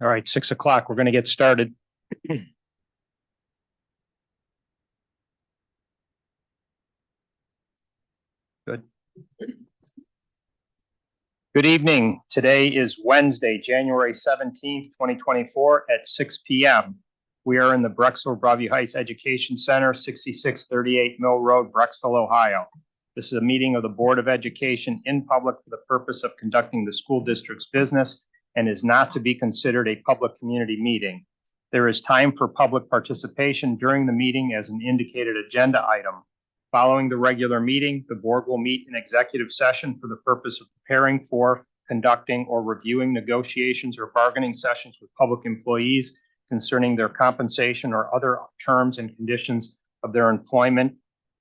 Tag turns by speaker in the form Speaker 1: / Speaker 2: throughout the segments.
Speaker 1: All right, 6 o'clock. We're going to get started. Good. Good evening. Today is Wednesday, January 17th, 2024 at 6 p.m. We are in the Brecksville Broadview Heights Education Center, 6638 Mill Road, Brecksville, Ohio. This is a meeting of the Board of Education in public for the purpose of conducting the school district's business and is not to be considered a public community meeting. There is time for public participation during the meeting as an indicated agenda item. Following the regular meeting, the board will meet in executive session for the purpose of preparing for, conducting, or reviewing negotiations or bargaining sessions with public employees concerning their compensation or other terms and conditions of their employment.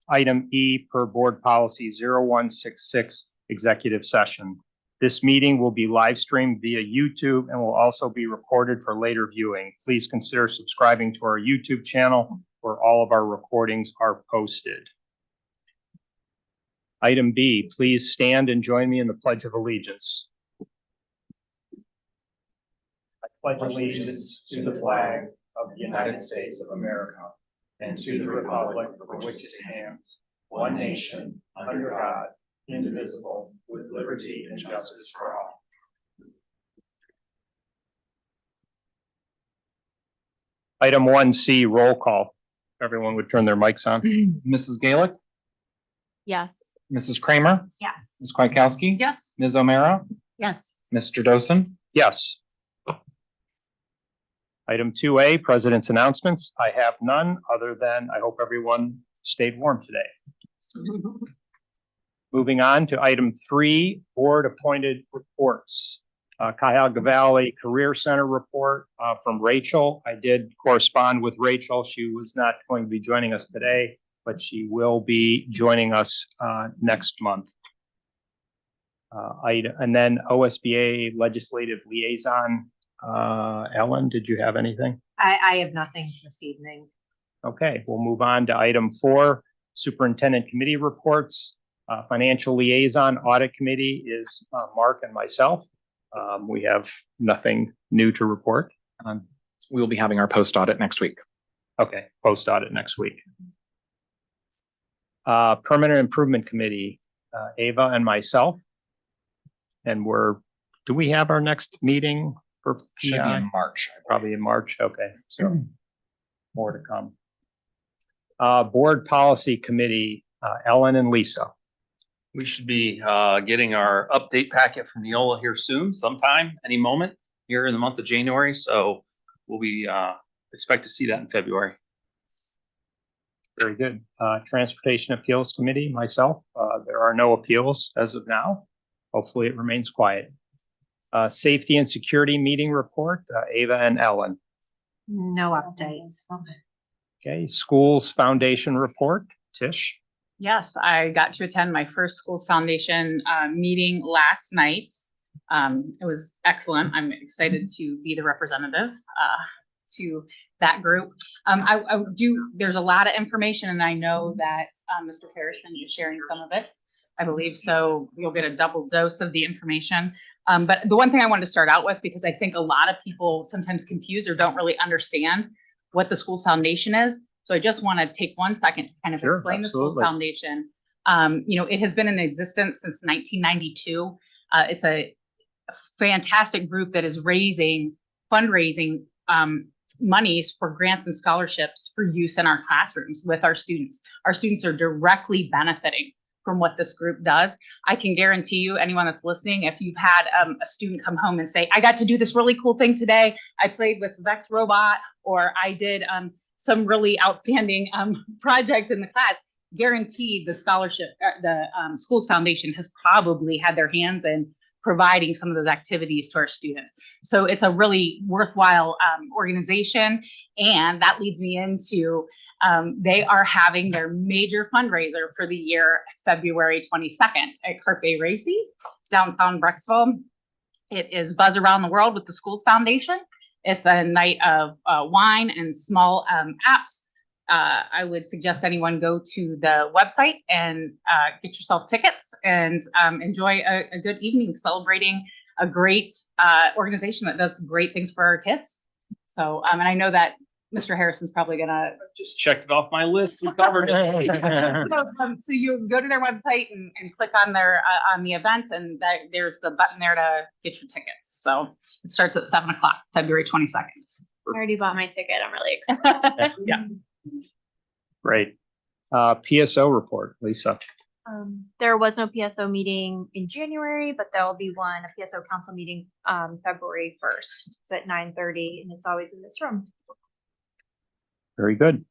Speaker 1: Item E per board policy 0166, executive session. This meeting will be live streamed via YouTube and will also be recorded for later viewing. Please consider subscribing to our YouTube channel where all of our recordings are posted. Item B, please stand and join me in the Pledge of Allegiance. I pledge allegiance to the flag of the United States of America and to the republic for which it stands, one nation, under God, indivisible, with liberty and justice for all. Item 1C, roll call. Everyone would turn their mics on.
Speaker 2: Mrs. Gaelick?
Speaker 3: Yes.
Speaker 2: Mrs. Kramer?
Speaker 3: Yes.
Speaker 2: Ms. Kwiatkowski?
Speaker 3: Yes.
Speaker 2: Ms. O'Mara?
Speaker 3: Yes.
Speaker 2: Mr. Dosen?
Speaker 1: Yes. Item 2A, President's announcements. I have none other than I hope everyone stayed warm today. Moving on to item 3, board appointed reports. Cuyahoga Valley Career Center report from Rachel. I did correspond with Rachel. She was not going to be joining us today, but she will be joining us next month. And then OSBA legislative liaison. Ellen, did you have anything?
Speaker 3: I have nothing this evening.
Speaker 1: Okay, we'll move on to item 4, superintendent committee reports. Financial liaison audit committee is Mark and myself. We have nothing new to report.
Speaker 2: We will be having our post audit next week.
Speaker 1: Okay, post audit next week. Permanent improvement committee, Ava and myself. And do we have our next meeting for PI?
Speaker 2: Should be in March.
Speaker 1: Probably in March. Okay, so more to come. Board policy committee, Ellen and Lisa.
Speaker 4: We should be getting our update packet from Neola here soon, sometime, any moment here in the month of January. So we'll be expect to see that in February.
Speaker 1: Very good. Transportation appeals committee, myself. There are no appeals as of now. Hopefully it remains quiet. Safety and security meeting report, Ava and Ellen.
Speaker 3: No updates.
Speaker 1: Okay, schools foundation report, Tish.
Speaker 5: Yes, I got to attend my first Schools Foundation meeting last night. It was excellent. I'm excited to be the representative to that group. There's a lot of information, and I know that Mr. Harrison is sharing some of it, I believe, so you'll get a double dose of the information. But the one thing I wanted to start out with, because I think a lot of people sometimes confuse or don't really understand what the Schools Foundation is. So I just want to take 1 second to kind of explain the Schools Foundation. It has been in existence since 1992. It's a fantastic group that is fundraising monies for grants and scholarships for use in our classrooms with our students. Our students are directly benefiting from what this group does. I can guarantee you, anyone that's listening, if you've had a student come home and say, I got to do this really cool thing today. I played with Vex Robot, or I did some really outstanding project in the class, guaranteed the scholarship, the Schools Foundation has probably had their hands in providing some of those activities to our students. So it's a really worthwhile organization. And that leads me into, they are having their major fundraiser for the year, February 22nd at Carpe Racy, downtown Brecksville. It is Buzz Around the World with the Schools Foundation. It's a night of wine and small apps. I would suggest anyone go to the website and get yourself tickets and enjoy a good evening celebrating a great organization that does great things for our kids. So, and I know that Mr. Harrison's probably gonna.
Speaker 4: Just checked it off my list. We covered it.
Speaker 5: So you go to their website and click on their on the event, and there's the button there to get your tickets. So it starts at 7 o'clock, February 22nd.
Speaker 3: I already bought my ticket. I'm really excited.
Speaker 5: Yeah.
Speaker 1: Great. PSO report, Lisa.
Speaker 3: There was no PSO meeting in January, but there will be one, a PSO council meeting, February 1st. It's at 9:30 and it's always in this room.
Speaker 1: Very good.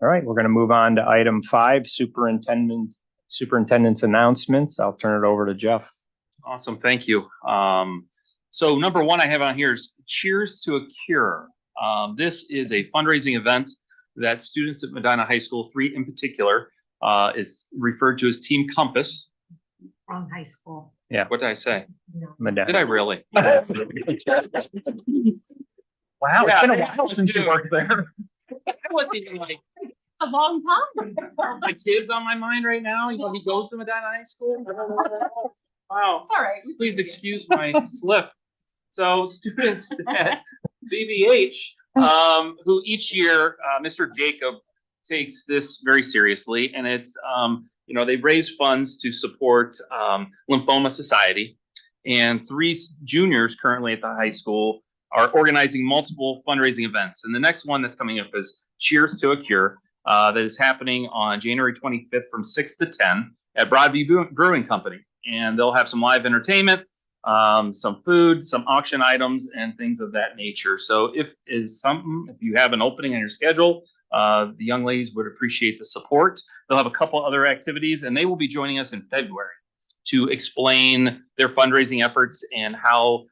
Speaker 1: All right, we're going to move on to item 5, superintendent's announcements. I'll turn it over to Jeff.
Speaker 4: Awesome, thank you. So number one I have on here is Cheers to a Cure. This is a fundraising event that students at Medina High School, 3 in particular, is referred to as Team Compass.
Speaker 3: Wrong high school.
Speaker 1: Yeah.
Speaker 4: What did I say?
Speaker 3: No.
Speaker 4: Did I really?
Speaker 2: Wow,
Speaker 4: Yeah,
Speaker 2: it's been a while since you worked there.
Speaker 4: I wasn't even like,
Speaker 5: A long time.
Speaker 4: my kid's on my mind right now. You know, he goes to Medina High School. Wow.
Speaker 5: It's all right.
Speaker 4: Please excuse my slip. So students at BBH, who each year, Mr. Jacob takes this very seriously, and it's, they raise funds to support Lymphoma Society, and 3 juniors currently at the high school are organizing multiple fundraising events. And the next one that's coming up is Cheers to a Cure, that is happening on January 25th from 6 to 10 at Broadview Brewing Company. And they'll have some live entertainment, some food, some auction items, and things of that nature. So if you have an opening on your schedule, the young ladies would appreciate the support. They'll have a couple other activities, and they will be joining us in February to explain their fundraising efforts and how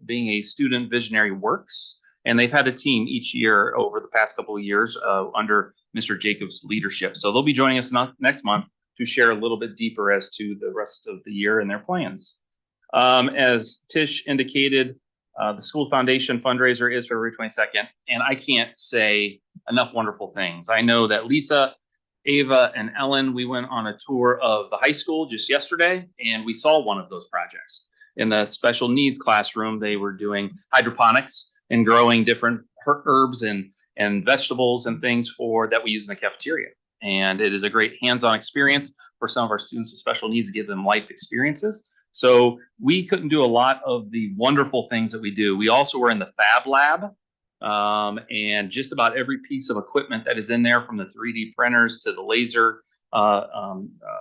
Speaker 4: being a student visionary works. And they've had a team each year over the past couple of years under Mr. Jacobs' leadership. So they'll be joining us next month to share a little bit deeper as to the rest of the year and their plans. As Tish indicated, the school foundation fundraiser is February 22nd, and I can't say enough wonderful things. I know that Lisa, Ava, and Ellen, we went on a tour of the high school just yesterday, and we saw one of those projects. In the special needs classroom, they were doing hydroponics and growing different herbs and vegetables and things that we use in the cafeteria. And it is a great hands-on experience for some of our students with special needs to give them life experiences. So we couldn't do a lot of the wonderful things that we do. We also were in the Fab Lab, and just about every piece of equipment that is in there, from the 3D printers to the laser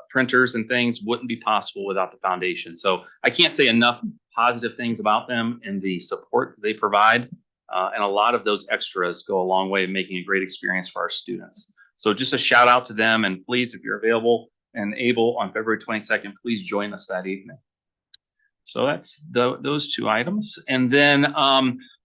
Speaker 4: printers and things, wouldn't be possible without the foundation. So I can't say enough positive things about them and the support they provide. And a lot of those extras go a long way in making a great experience for our students. So just a shout out to them, and please, if you're available and able on February 22nd, please join us that evening. So that's those 2 items. And then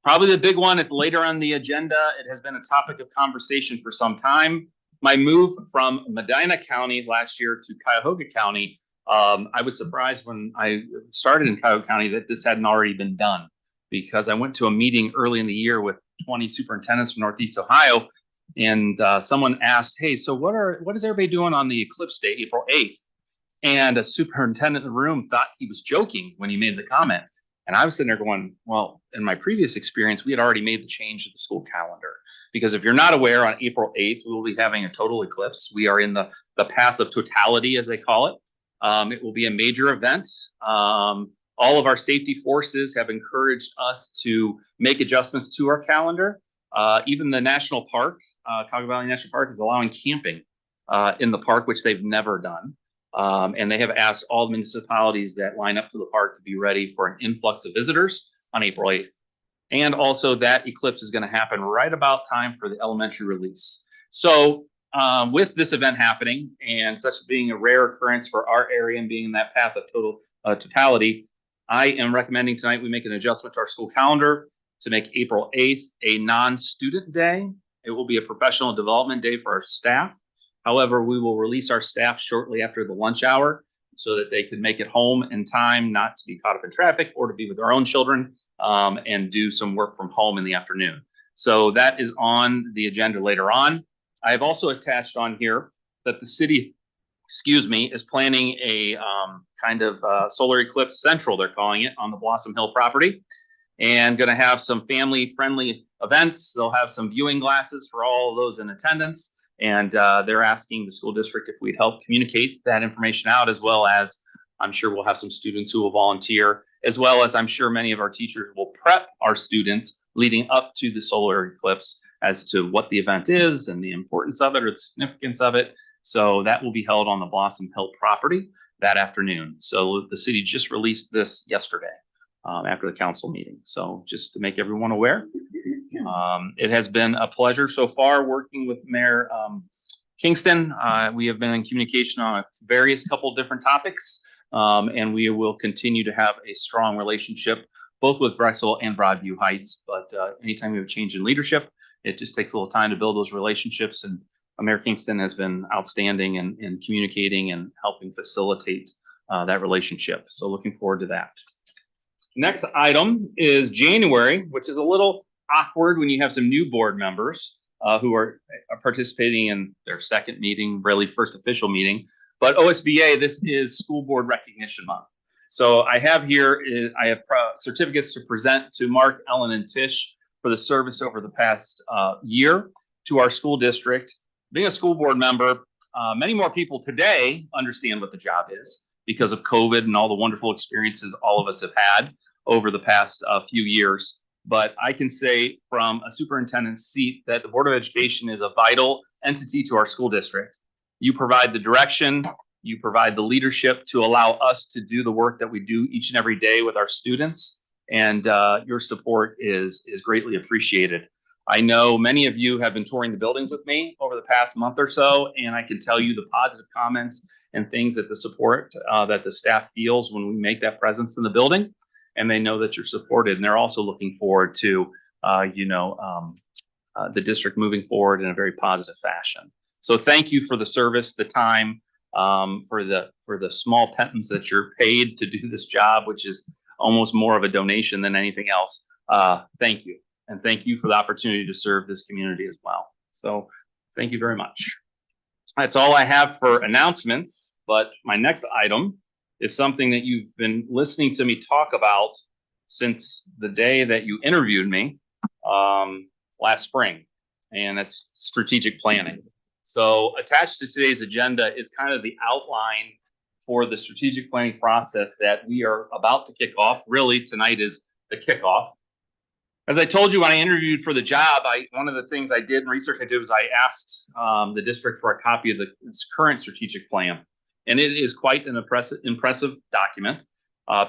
Speaker 4: probably the big one, it's later on the agenda. It has been a topic of conversation for some time. My move from Medina County last year to Cuyahoga County, I was surprised when I started in Cuyahoga County that this hadn't already been done, because I went to a meeting early in the year with 20 superintendents from Northeast Ohio, and someone asked, hey, so what is everybody doing on the eclipse day, April 8th? And a superintendent in the room thought he was joking when he made the comment. And I was sitting there going, well, in my previous experience, we had already made the change to the school calendar. Because if you're not aware, on April 8th, we will be having a total eclipse. We are in the path of totality, as they call it. It will be a major event. All of our safety forces have encouraged us to make adjustments to our calendar. Even the national park, Cuyahoga Valley National Park, is allowing camping in the park, which they've never done. And they have asked all municipalities that line up to the park to be ready for an influx of visitors on April 8th. And also that eclipse is going to happen right about time for the elementary release. So with this event happening, and such being a rare occurrence for our area and being in that path of totality, I am recommending tonight we make an adjustment to our school calendar to make April 8th a non-student day. It will be a professional development day for our staff. However, we will release our staff shortly after the lunch hour so that they can make it home in time, not to be caught up in traffic or to be with their own children, and do some work from home in the afternoon. So that is on the agenda later on. I have also attached on here that the city excuse me, is planning a kind of solar eclipse central, they're calling it, on the Blossom Hill property, and going to have some family-friendly events. They'll have some viewing glasses for all of those in attendance, and they're asking the school district if we'd help communicate that information out, as well as I'm sure we'll have some students who will volunteer, as well as I'm sure many of our teachers will prep our students leading up to the solar eclipse as to what the event is and the importance of it or the significance of it. So that will be held on the Blossom Hill property that afternoon. So the city just released this yesterday after the council meeting. So just to make everyone aware, it has been a pleasure so far working with Mayor Kingston. We have been in communication on various couple different topics, and we will continue to have a strong relationship both with Brexel and Broadview Heights. But anytime we have a change in leadership, it just takes a little time to build those relationships. And Mayor Kingston has been outstanding in communicating and helping facilitate that relationship. So looking forward to that. Next item is January, which is a little awkward when you have some new board members who are participating in their second meeting, really first official meeting. But OSBA, this is School Board Recognition Month. So I have here, I have certificates to present to Mark, Ellen, and Tish for the service over the past year to our school district. Being a school board member, many more people today understand what the job is because of COVID and all the wonderful experiences all of us have had over the past few years. But I can say from a superintendent's seat that the Board of Education is a vital entity to our school district. You provide the direction, you provide the leadership to allow us to do the work that we do each and every day with our students. And your support is greatly appreciated. I know many of you have been touring the buildings with me over the past month or so, and I can tell you the positive comments and things that the support that the staff feels when we make that presence in the building, and they know that you're supported. And they're also looking forward to, the district moving forward in a very positive fashion. So thank you for the service, the time, for the small pittance that you're paid to do this job, which is almost more of a donation than anything else. Thank you. And thank you for the opportunity to serve this community as well. So thank you very much. That's all I have for announcements, but my next item is something that you've been listening to me talk about since the day that you interviewed me last spring, and that's strategic planning. So attached to today's agenda is kind of the outline for the strategic planning process that we are about to kick off. Really, tonight is the kickoff. As I told you when I interviewed for the job, one of the things I did in research I did was I asked the district for a copy of the current strategic plan. And it is quite an impressive document,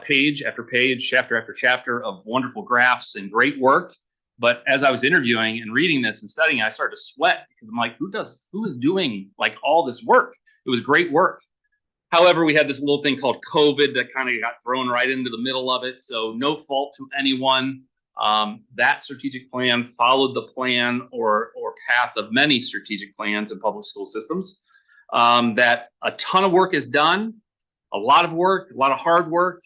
Speaker 4: page after page, chapter after chapter of wonderful graphs and great work. But as I was interviewing and reading this and studying, I started to sweat because I'm like, who is doing like all this work? It was great work. However, we had this little thing called COVID that kind of got thrown right into the middle of it. So no fault to anyone. That strategic plan followed the plan or path of many strategic plans in public school systems. That a ton of work is done, a lot of work, a lot of hard work.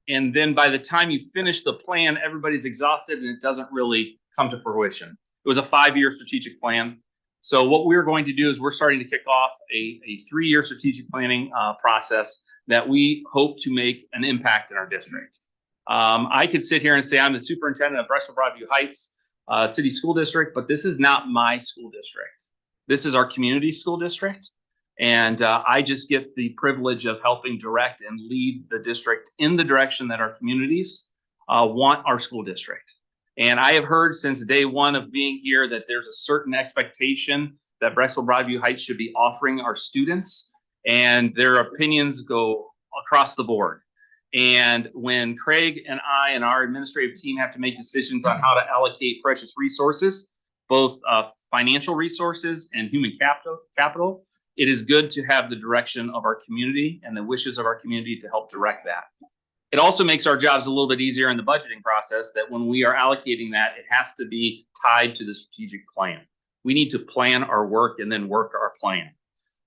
Speaker 4: And then by the time you finish the plan, everybody's exhausted and it doesn't really come to fruition. It was a 5-year strategic plan. So what we're going to do is we're starting to kick off a 3-year strategic planning process that we hope to make an impact in our district. I could sit here and say I'm the superintendent of Brexel Broadview Heights City School District, but this is not my school district. This is our community school district. And I just get the privilege of helping direct and lead the district in the direction that our communities want our school district. And I have heard since day one of being here that there's a certain expectation that Brexel Broadview Heights should be offering our students, and their opinions go across the board. And when Craig and I and our administrative team have to make decisions on how to allocate precious resources, both financial resources and human capital, it is good to have the direction of our community and the wishes of our community to help direct that. It also makes our jobs a little bit easier in the budgeting process that when we are allocating that, it has to be tied to the strategic plan. We need to plan our work and then work our plan.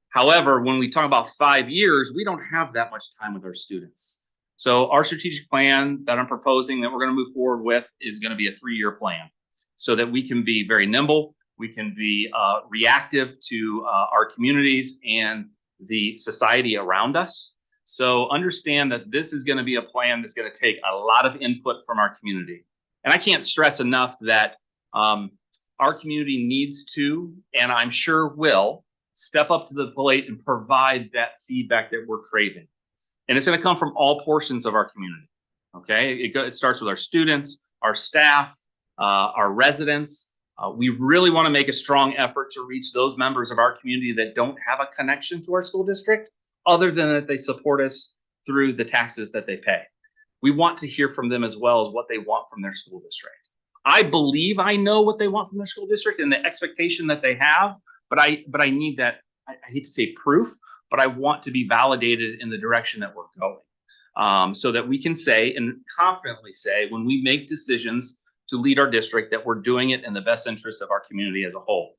Speaker 4: However, when we talk about 5 years, we don't have that much time with our students. So our strategic plan that I'm proposing that we're going to move forward with is going to be a 3-year plan so that we can be very nimble. We can be reactive to our communities, and the society around us. So understand that this is going to be a plan that's going to take a lot of input from our community. And I can't stress enough that our community needs to, and I'm sure will, step up to the plate and provide that feedback that we're craving. And it's going to come from all portions of our community. Okay, it starts with our students, our staff, our residents. We really want to make a strong effort to reach those members of our community that don't have a connection to our school district, other than that they support us through the taxes that they pay. We want to hear from them as well as what they want from their school district. I believe I know what they want from their school district and the expectation that they have, but I need that, I hate to say proof, but I want to be validated in the direction that we're going. So that we can say and confidently say when we make decisions to lead our district that we're doing it in the best interest of our community as a whole.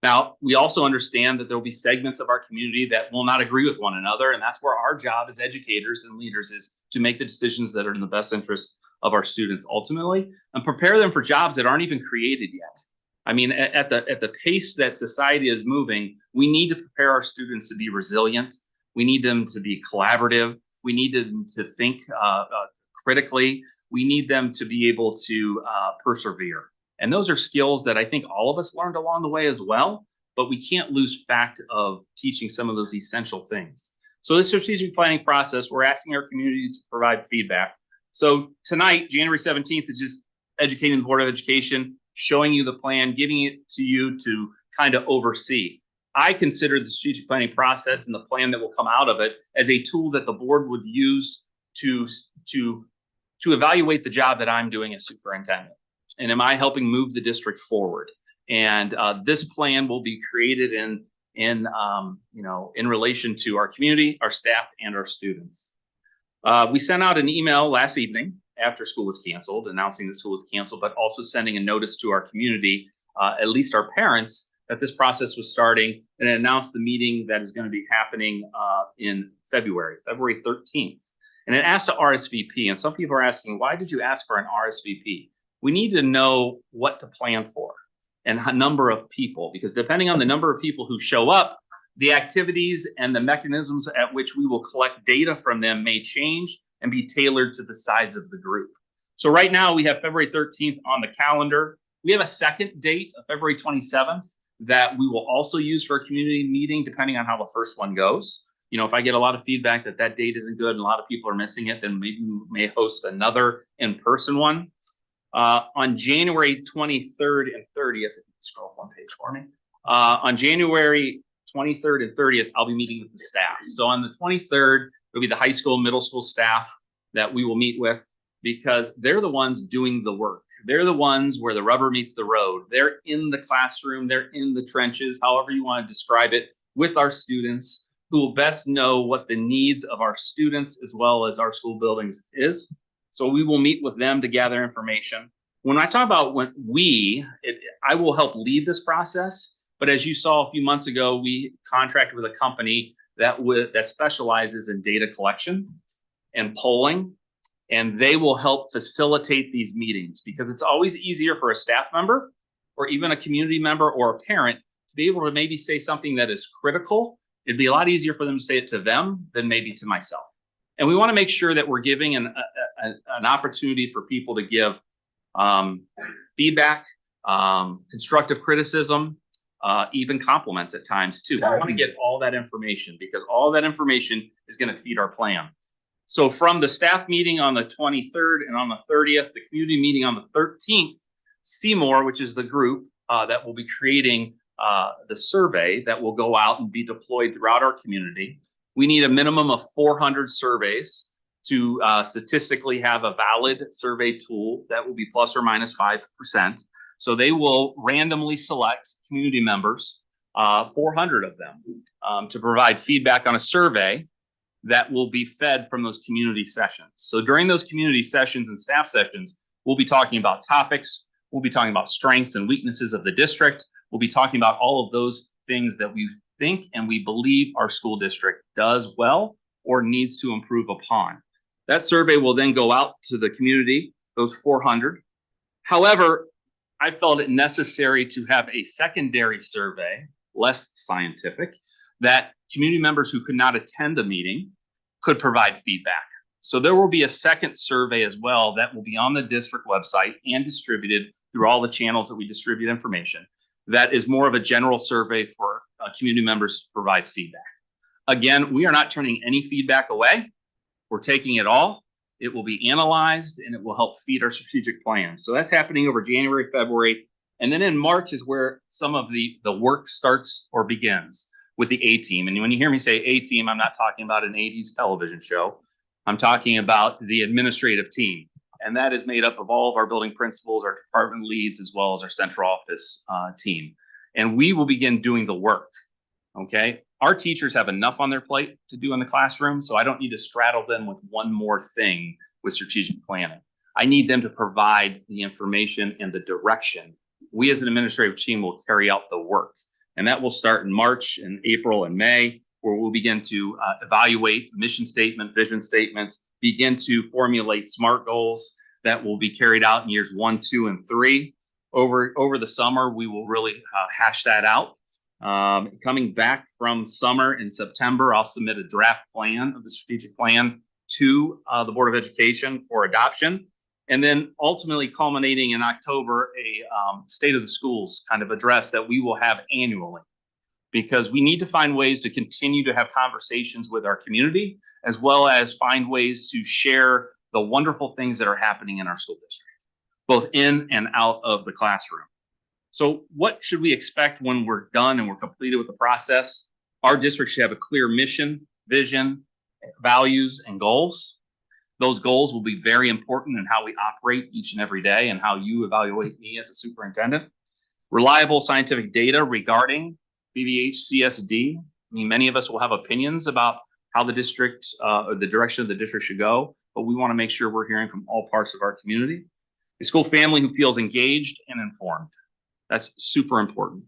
Speaker 4: Now, we also understand that there will be segments of our community that will not agree with one another, and that's where our job as educators and leaders is to make the decisions that are in the best interest of our students ultimately, and prepare them for jobs that aren't even created yet. I mean, at the pace that society is moving, we need to prepare our students to be resilient. We need them to be collaborative. We need them to think critically. We need them to be able to persevere. And those are skills that I think all of us learned along the way as well, but we can't lose fact of teaching some of those essential things. So this strategic planning process, we're asking our community to provide feedback. So tonight, January 17th, is just educating the Board of Education, showing you the plan, giving it to you to kind of oversee. I consider the strategic planning process and the plan that will come out of it as a tool that the board would use to evaluate the job that I'm doing as superintendent. And am I helping move the district forward? And this plan will be created in relation to our community, our staff, and our students. We sent out an email last evening after school was canceled, announcing that school was canceled, but also sending a notice to our community, at least our parents, that this process was starting, and announced the meeting that is going to be happening in February 13th. And it asked to RSVP, and some people are asking, why did you ask for an RSVP? We need to know what to plan for and a number of people, because depending on the number of people who show up, the activities and the mechanisms at which we will collect data from them may change and be tailored to the size of the group. So right now we have February 13th on the calendar. We have a second date of February 27th that we will also use for a community meeting, depending on how the first one goes. You know, if I get a lot of feedback that that date isn't good and a lot of people are missing it, then maybe we may host another in-person one. On January 23rd and 30th, if you can scroll one page for me. On January 23rd and 30th, I'll be meeting with the staff. So on the 23rd, it'll be the high school, middle school staff that we will meet with, because they're the ones doing the work. They're the ones where the rubber meets the road. They're in the classroom, they're in the trenches, however you want to describe it, with our students, who will best know what the needs of our students as well as our school buildings is. So we will meet with them to gather information. When I talk about I will help lead this process. But as you saw a few months ago, we contracted with a company that specializes in data collection and polling, and they will help facilitate these meetings, because it's always easier for a staff member or even a community member or a parent to be able to maybe say something that is critical. It'd be a lot easier for them to say it to them than maybe to myself. And we want to make sure that we're giving an opportunity for people to give feedback, constructive criticism, even compliments at times too. I want to get all that information, because all that information is going to feed our plan. So from the staff meeting on the 23rd and on the 30th, the community meeting on the 13th, Seymour, which is the group that will be creating the survey that will go out and be deployed throughout our community. We need a minimum of 400 surveys to statistically have a valid survey tool that will be plus or minus 5%. So they will randomly select community members, 400 of them, to provide feedback on a survey that will be fed from those community sessions. So during those community sessions and staff sessions, we'll be talking about topics. We'll be talking about strengths and weaknesses of the district. We'll be talking about all of those things that we think and we believe our school district does well or needs to improve upon. That survey will then go out to the community, those 400. However, I felt it necessary to have a secondary survey, less scientific, that community members who could not attend a meeting could provide feedback. So there will be a second survey as well that will be on the district website and distributed through all the channels that we distribute information. That is more of a general survey for community members to provide feedback. Again, we are not turning any feedback away. We're taking it all. It will be analyzed and it will help feed our strategic plan. So that's happening over January, February, and then in March is where some of the work starts or begins with the A-team. And when you hear me say A-team, I'm not talking about an 80s television show. I'm talking about the administrative team. And that is made up of all of our building principals, our department leads, as well as our central office team. And we will begin doing the work, okay? Our teachers have enough on their plate to do in the classroom, so I don't need to straddle them with one more thing with strategic planning. I need them to provide the information and the direction. We as an administrative team will carry out the work. And that will start in March and April and May, where we'll begin to evaluate mission statement, vision statements, begin to formulate SMART goals that will be carried out in years 1, 2, and 3. Over the summer, we will really hash that out. Coming back from summer in September, I'll submit a draft plan of the strategic plan to the Board of Education for adoption. And then ultimately culminating in October, a state of the schools kind of address that we will have annually, because we need to find ways to continue to have conversations with our community, as well as find ways to share the wonderful things that are happening in our school district, both in and out of the classroom. So what should we expect when we're done and we're completed with the process? Our district should have a clear mission, vision, values, and goals. Those goals will be very important in how we operate each and every day and how you evaluate me as a superintendent. Reliable scientific data regarding BBHCSD. I mean, many of us will have opinions about how the district or the direction of the district should go, but we want to make sure we're hearing from all parts of our community. A school family who feels engaged and informed. That's super important.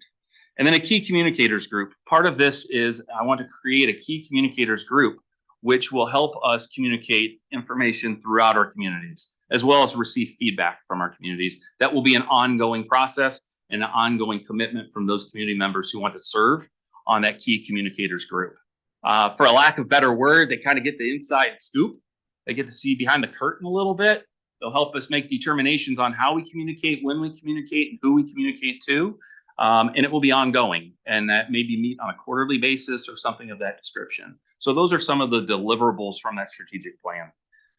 Speaker 4: And then a key communicators group. Part of this is I want to create a key communicators group which will help us communicate information throughout our communities, as well as receive feedback from our communities. That will be an ongoing process and an ongoing commitment from those community members who want to serve on that key communicators group. For a lack of better word, they kind of get the inside scoop. They get to see behind the curtain a little bit. They'll help us make determinations on how we communicate, when we communicate, and who we communicate to. And it will be ongoing, and that maybe meet on a quarterly basis or something of that description. So those are some of the deliverables from that strategic plan. I'm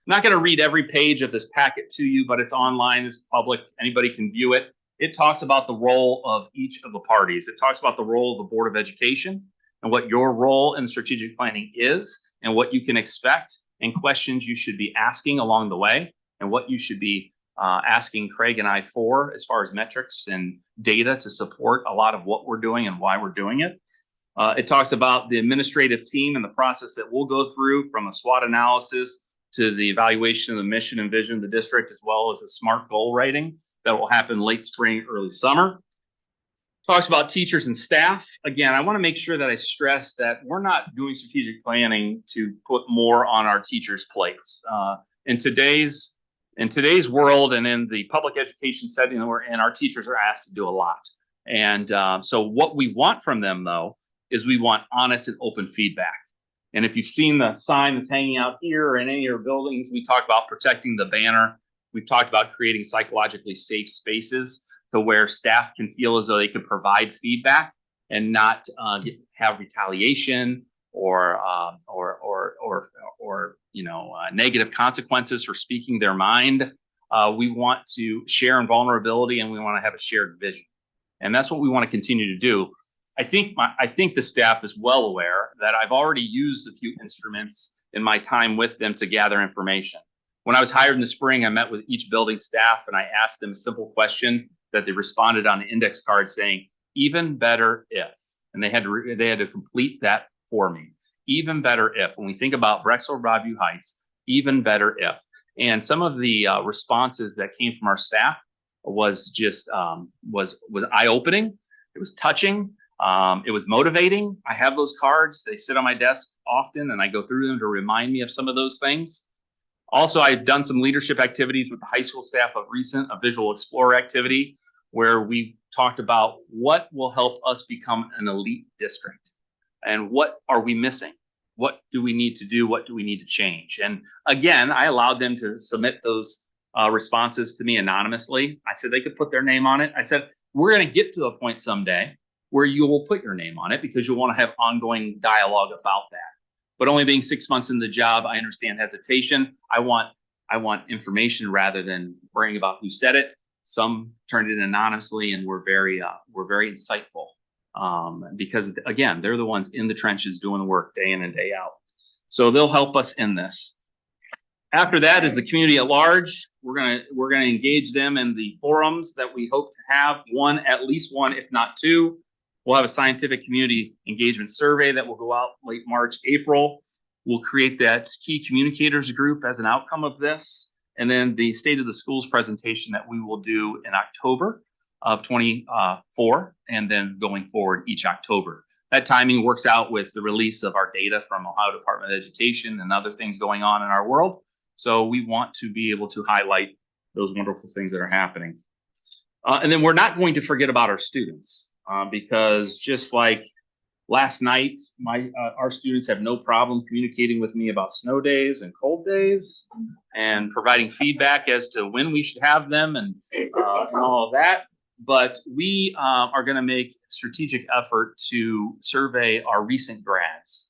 Speaker 4: not going to read every page of this packet to you, but it's online, it's public, anybody can view it. It talks about the role of each of the parties. It talks about the role of the Board of Education and what your role in strategic planning is and what you can expect and questions you should be asking along the way and what you should be asking Craig and I for as far as metrics and data to support a lot of what we're doing and why we're doing it. It talks about the administrative team and the process that we'll go through from a SWOT analysis to the evaluation of the mission and vision of the district, as well as a SMART goal writing that will happen late spring, early summer. Talks about teachers and staff. Again, I want to make sure that I stress that we're not doing strategic planning to put more on our teachers' plates. In today's world and in the public education setting that we're in, our teachers are asked to do a lot. And so what we want from them, though, is we want honest and open feedback. And if you've seen the sign that's hanging out here or in any of your buildings, we talk about protecting the banner. We've talked about creating psychologically safe spaces to where staff can feel as though they can provide feedback and not have retaliation or negative consequences for speaking their mind. We want to share in vulnerability, and we want to have a shared vision, and that's what we want to continue to do. I think the staff is well aware that I've already used a few instruments in my time with them to gather information. When I was hired in the spring, I met with each building staff and I asked them a simple question that they responded on an index card saying, "Even better if," and they had to complete that for me. Even better if. When we think about Brexville, Broadview Heights, even better if. And some of the responses that came from our staff was just was eye-opening. It was touching. It was motivating. I have those cards. They sit on my desk often, and I go through them to remind me of some of those things. Also, I've done some leadership activities with the high school staff of recent, a visual explorer activity, where we talked about what will help us become an elite district. and what are we missing? What do we need to do? What do we need to change? And again, I allowed them to submit those responses to me anonymously. I said they could put their name on it. I said, we're going to get to a point someday where you will put your name on it because you'll want to have ongoing dialogue about that. But only being 6 months in the job, I understand hesitation. I want information rather than worrying about who said it. Some turned it in anonymously and were very insightful. Because again, they're the ones in the trenches doing the work day in and day out. So they'll help us in this. After that is the community at large. We're gonna engage them in the forums that we hope to have, at least one, if not two. We'll have a scientific community engagement survey that will go out late March, April. We'll create that key communicators group as an outcome of this. And then the state of the schools presentation that we will do in October of 24, and then going forward each October. That timing works out with the release of our data from Ohio Department of Education and other things going on in our world. So we want to be able to highlight those wonderful things that are happening. And then we're not going to forget about our students because just like last night, our students have no problem communicating with me about snow days and cold days and providing feedback as to when we should have them and all of that. But we are going to make a strategic effort to survey our recent grads.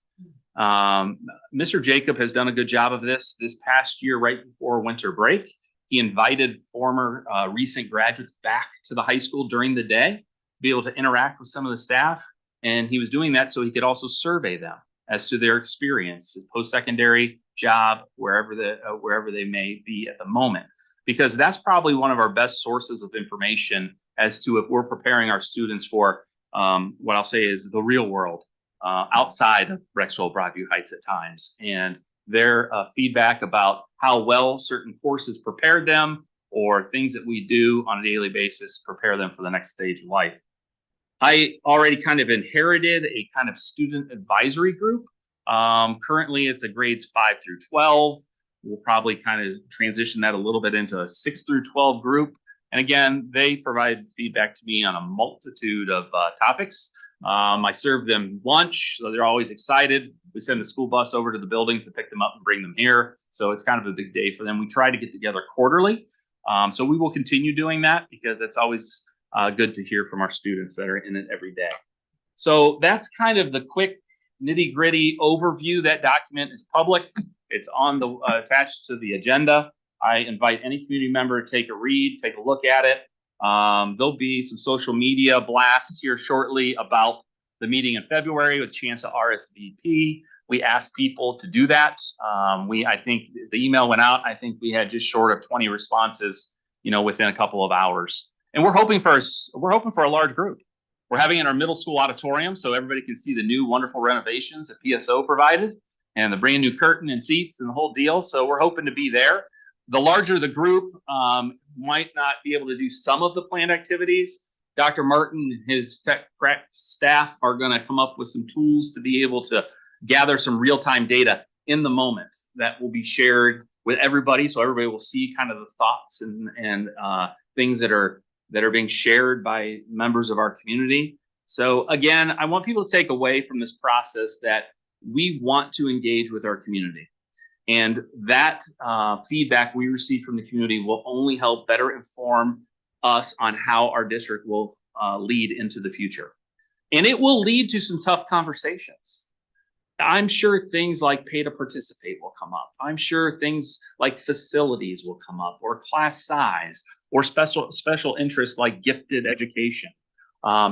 Speaker 4: Mr. Jacob has done a good job of this past year, right before winter break. He invited former recent graduates back to the high school during the day to be able to interact with some of the staff. And he was doing that so he could also survey them as to their experience, post-secondary, job, wherever they may be at the moment. Because that's probably one of our best sources of information as to if we're preparing our students for what I'll say is the real world outside of Brecksville, Broadview Heights at times, and their feedback about how well certain courses prepared them or things that we do on a daily basis prepare them for the next stage of life. I already kind of inherited a kind of student advisory group. Currently, it's a grades 5 through 12. We'll probably kind of transition that a little bit into a 6 through 12 group. And again, they provide feedback to me on a multitude of topics. I serve them lunch, so they're always excited. We send the school bus over to the buildings to pick them up and bring them here. So it's kind of a big day for them. We try to get together quarterly. So we will continue doing that because it's always good to hear from our students that are in it every day. So that's kind of the quick nitty-gritty overview. That document is public. It's on the attached to the agenda. I invite any community member to take a read, take a look at it. There'll be some social media blasts here shortly about the meeting in February with a chance to RSVP. We asked people to do that. I think the email went out. I think we had just short of 20 responses, within a couple of hours. And we're hoping for a large group. We're having it in our middle school auditorium so everybody can see the new wonderful renovations that PSO provided and the brand new curtain and seats and the whole deal. So we're hoping to be there. The larger the group might not be able to do some of the planned activities. Dr. Martin and his tech staff are going to come up with some tools to be able to gather some real-time data in the moment that will be shared with everybody, so everybody will see kind of the thoughts and things that are being shared by members of our community. So again, I want people to take away from this process that we want to engage with our community. And that feedback we receive from the community will only help better inform us on how our district will lead into the future. And it will lead to some tough conversations. I'm sure things like pay to participate will come up. I'm sure things like facilities will come up, or class size, or special interests like gifted education.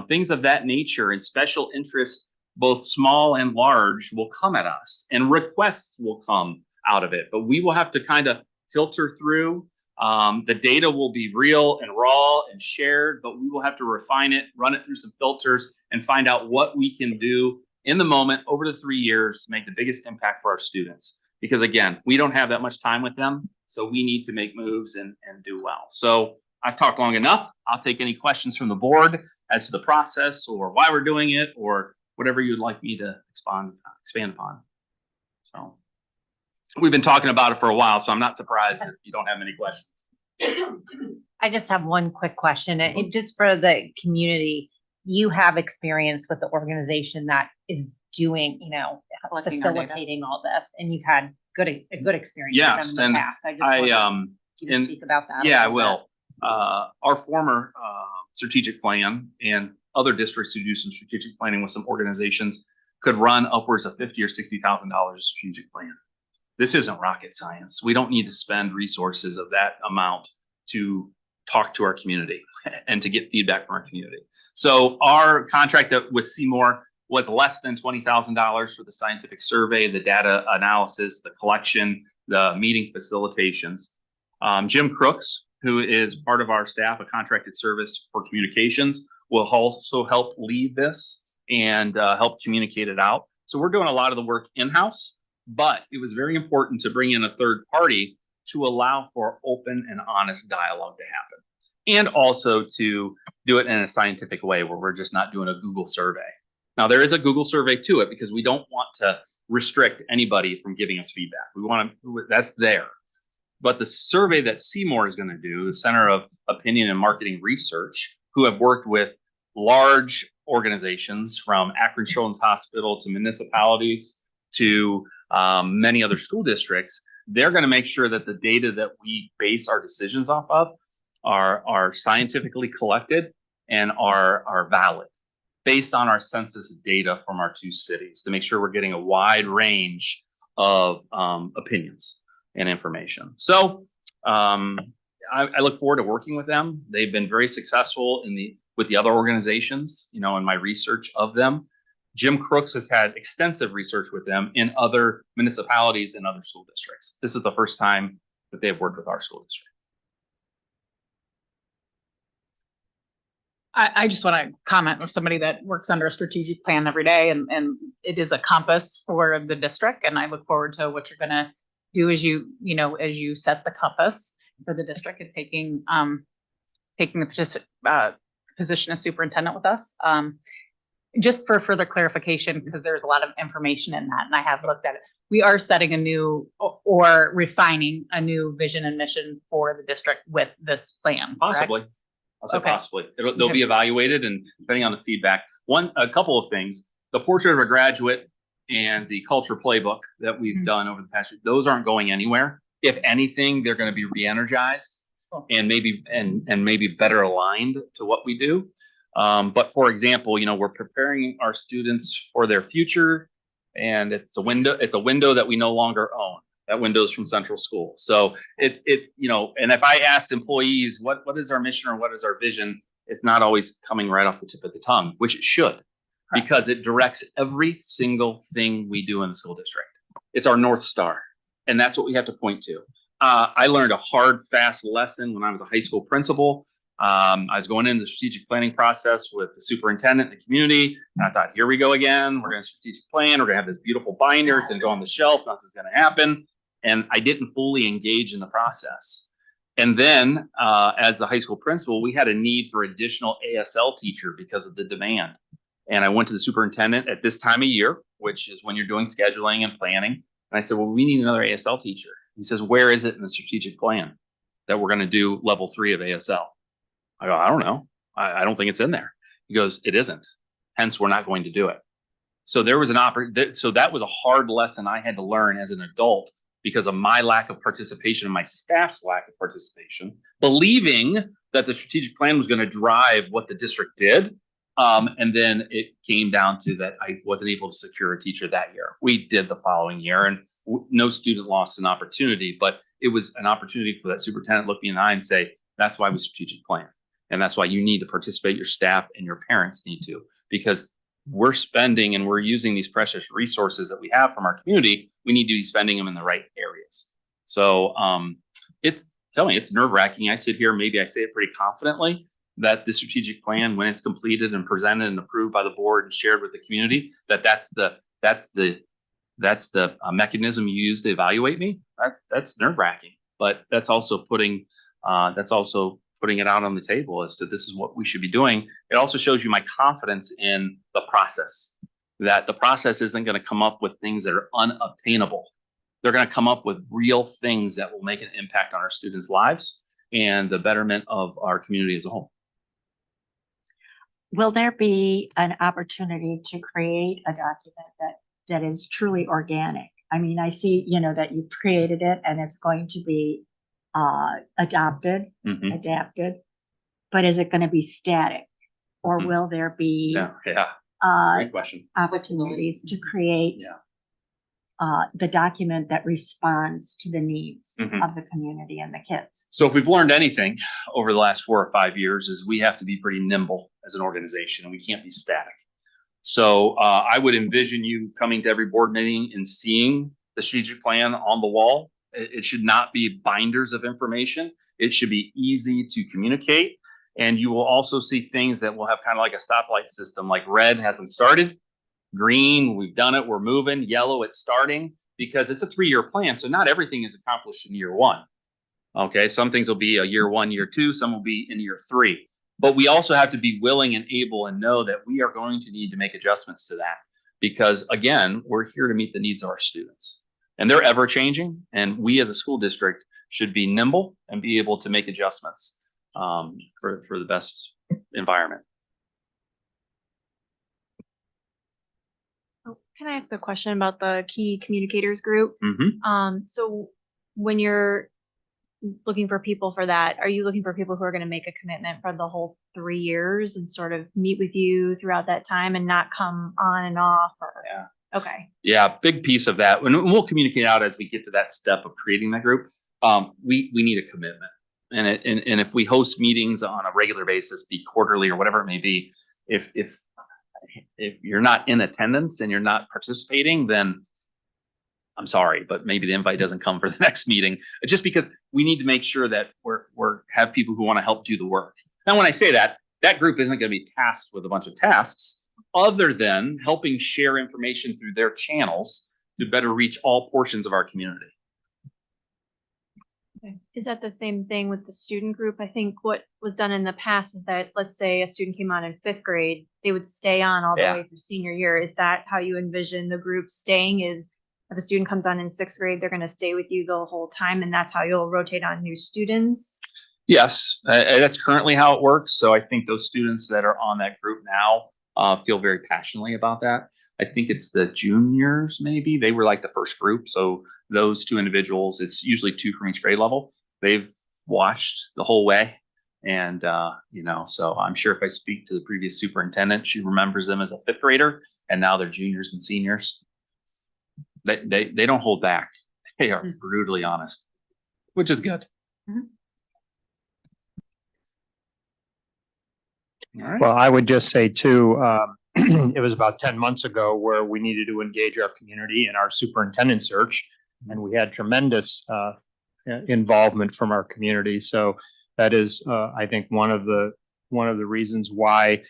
Speaker 4: Things of that nature and special interests, both small and large, will come at us, and requests will come out of it. But we will have to kind of filter through. The data will be real and raw and shared, but we will have to refine it, run it through some filters, and find out what we can do in the moment over the 3 years to make the biggest impact for our students. Because again, we don't have that much time with them, so we need to make moves and do well. So I've talked long enough. I'll take any questions from the board as to the process or why we're doing it or whatever you'd like me to expand upon. So we've been talking about it for a while, so I'm not surprised if you don't have any questions.
Speaker 6: I just have one quick question. Just for the community, you have experience with the organization that is doing,
Speaker 5: Collecting our data.
Speaker 6: facilitating all this, and you've had a good experience with
Speaker 4: Yes,
Speaker 6: them in
Speaker 4: and
Speaker 6: the past. I just
Speaker 4: I,
Speaker 6: wanted you to
Speaker 4: and-
Speaker 6: speak about that. a
Speaker 4: Yeah, I
Speaker 6: little bit.
Speaker 4: will. Our former strategic plan and other districts who do some strategic planning with some organizations could run upwards of $50,000 or $60,000 strategic plan. This isn't rocket science. We don't need to spend resources of that amount to talk to our community and to get feedback from our community. So our contract with Seymour was less than $20,000 for the scientific survey, the data analysis, the collection, the meeting facilitations. Jim Crooks, who is part of our staff, a contracted service for communications, will also help lead this and help communicate it out. So we're doing a lot of the work in-house, but it was very important to bring in a third party to allow for open and honest dialogue to happen. And also to do it in a scientific way where we're just not doing a Google survey. Now, there is a Google survey to it because we don't want to restrict anybody from giving us feedback. We want to, that's there. But the survey that Seymour is going to do, the Center of Opinion and Marketing Research, who have worked with large organizations from Akron Children's Hospital to municipalities to many other school districts, they're going to make sure that the data that we base our decisions off of are scientifically collected and are valid based on our census data from our two cities to make sure we're getting a wide range of opinions and information. So I look forward to working with them. They've been very successful with the other organizations, in my research of them. Jim Crooks has had extensive research with them in other municipalities and other school districts. This is the first time that they've worked with our school district.
Speaker 5: I just want to comment with somebody that works under a strategic plan every day, and it is a compass for the district. And I look forward to what you're going to do as you set the compass for the district and taking the position as superintendent with us. Just for further clarification, because there's a lot of information in that, and I have looked at it. We are setting a new or refining a new vision and mission for the district with this plan.
Speaker 4: Possibly. I'll say
Speaker 5: Okay.
Speaker 4: possibly. They'll be evaluated, and depending on the feedback. A couple of things. The portrait of a graduate and the culture playbook that we've done over the past year, those aren't going anywhere. If anything, they're going to be re-energized and maybe better aligned to what we do. But for example, we're preparing our students for their future, and it's a window that we no longer own. That window is from Central School. So it's and if I asked employees, what is our mission or what is our vision, it's not always coming right off the tip of the tongue, which it should, because it directs every single thing we do in the school district. It's our North Star, and that's what we have to point to. I learned a hard, fast lesson when I was a high school principal. I was going into the strategic planning process with the superintendent and the community, and I thought, here we go again. We're going to strategic plan. We're going to have this beautiful binder. It's going to go on the shelf. Nothing's going to happen. And I didn't fully engage in the process. And then as the high school principal, we had a need for additional ASL teacher because of the demand. And I went to the superintendent at this time of year, which is when you're doing scheduling and planning. And I said, well, we need another ASL teacher. He says, where is it in the strategic plan that we're going to do level 3 of ASL? I go, I don't know. I don't think it's in there. He goes, it isn't. Hence, we're not going to do it. So there was so that was a hard lesson I had to learn as an adult because of my lack of participation and my staff's lack of participation, believing that the strategic plan was going to drive what the district did. And then it came down to that I wasn't able to secure a teacher that year. We did the following year, and no student lost an opportunity, but it was an opportunity for that superintendent to look me in the eye and say, that's why we strategic plan. And that's why you need to participate, your staff and your parents need to, because we're spending and we're using these precious resources that we have from our community. We need to be spending them in the right areas. So it's nerve wracking. I sit here, maybe I say it pretty confidently, that the strategic plan, when it's completed and presented and approved by the board and shared with the community, that's the mechanism you use to evaluate me. That's nerve wracking, but that's also putting it out on the table as to this is what we should be doing. It also shows you my confidence in the process, that the process isn't going to come up with things that are unobtainable. They're going to come up with real things that will make an impact on our students' lives and the betterment of our community as a whole.
Speaker 7: will there be an opportunity to create a document that is truly organic? I mean, I see, that you've created it and it's going to be adapted, but is it going to be static? Or will there be
Speaker 4: Great question.
Speaker 7: opportunities to create the document that responds to the needs of the community and the kids?
Speaker 4: So if we've learned anything over the last 4 or 5 years is we have to be pretty nimble as an organization and we can't be static. So I would envision you coming to every board meeting and seeing the strategic plan on the wall. It should not be binders of information. It should be easy to communicate. And you will also see things that will have kind of like a stoplight system, like red hasn't started, green, we've done it, we're moving, yellow, it's starting, because it's a 3-year plan. So not everything is accomplished in year 1. Okay, some things will be a year 1, year 2, some will be in year 3. But we also have to be willing and able and know that we are going to need to make adjustments to that. Because again, we're here to meet the needs of our students. And they're ever changing. And we as a school district should be nimble and be able to make adjustments for the best environment.
Speaker 3: Can I ask a question about the key communicators group? So when you're looking for people for that, are you looking for people who are going to make a commitment for the whole 3 years and sort of meet with you throughout that time and not come on and off? Or...
Speaker 4: Yeah.
Speaker 3: Okay.
Speaker 4: Yeah, big piece of that. And we'll communicate out as we get to that step of creating that group. We need a commitment. And if we host meetings on a regular basis, be quarterly or whatever it may be, if you're not in attendance and you're not participating, then I'm sorry, but maybe the invite doesn't come for the next meeting, just because we need to make sure that we're have people who want to help do the work. Now, when I say that, that group isn't going to be tasked with a bunch of tasks other than helping share information through their channels to better reach all portions of our community.
Speaker 3: Okay. Is that the same thing with the student group? I think what was done in the past is that, let's say a student came on in 5th grade, they would stay on all the way through senior year. Is that how you envision the group staying? Is if a student comes on in 6th grade, they're going to stay with you the whole time, and that's how you'll rotate on new students?
Speaker 4: Yes, that's currently how it works. So I think those students that are on that group now feel very passionately about that. I think it's the juniors, maybe. They were like the first group. So those 2 individuals, it's usually 2 from each grade level. They've watched the whole way. And, so I'm sure if I speak to the previous superintendent, she remembers them as a 5th grader, and now they're juniors and seniors. They don't hold back. They are brutally honest, which is good. All right.
Speaker 1: Well, I would just say too, it was about 10 months ago where we needed to engage our community in our superintendent search, and we had tremendous involvement from our community. So that is, I think, one of the reasons why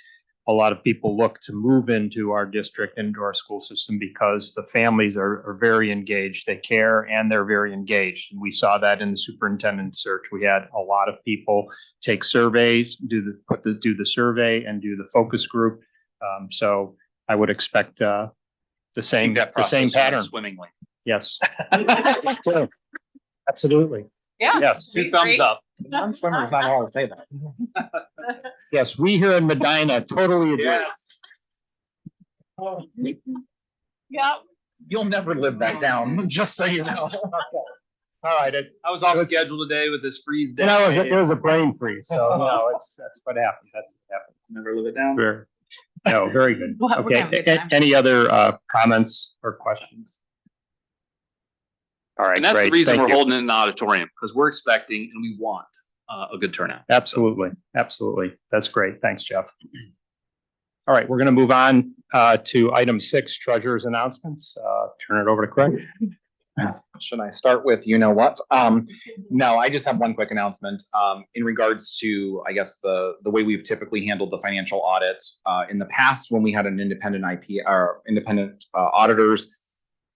Speaker 1: a lot of people look to move into our district, into our school system, because the families are very engaged. They care and they're very engaged. And we saw that in the superintendent search. We had a lot of people take surveys, do the survey and do the focus group. So I would expect the same pattern.
Speaker 4: Swimmingly.
Speaker 1: Yes. Sure. Absolutely.
Speaker 5: Yeah.
Speaker 1: Yes.
Speaker 4: 2 thumbs up.
Speaker 2: Non-swimmers not allowed to say that.
Speaker 1: Yes. We here in Medina totally agree.
Speaker 4: Yes.
Speaker 5: Yeah.
Speaker 2: You'll never live that down, just so you know.
Speaker 1: All right.
Speaker 4: I was off schedule today with this freeze day.
Speaker 1: It was a brain freeze. So that's what happened. That's what happened.
Speaker 4: Never live it down.
Speaker 1: Very good.
Speaker 5: Well, we're gonna have a good
Speaker 1: Okay.
Speaker 5: time.
Speaker 1: Any other comments or questions? All right.
Speaker 4: And that's
Speaker 1: great.
Speaker 4: the reason
Speaker 1: Thank
Speaker 4: we're
Speaker 1: you.
Speaker 4: holding it in an auditorium, because we're expecting and we want a good turnout.
Speaker 1: Absolutely. Absolutely. That's great. Thanks, Jeff. All right. We're going to move on to item 6, treasurer's announcements. Turn it over to Craig.
Speaker 2: Should I start with you know what? No, I just have one quick announcement in regards to, I guess, the way we've typically handled the financial audit. In the past, when we had an independent independent auditors,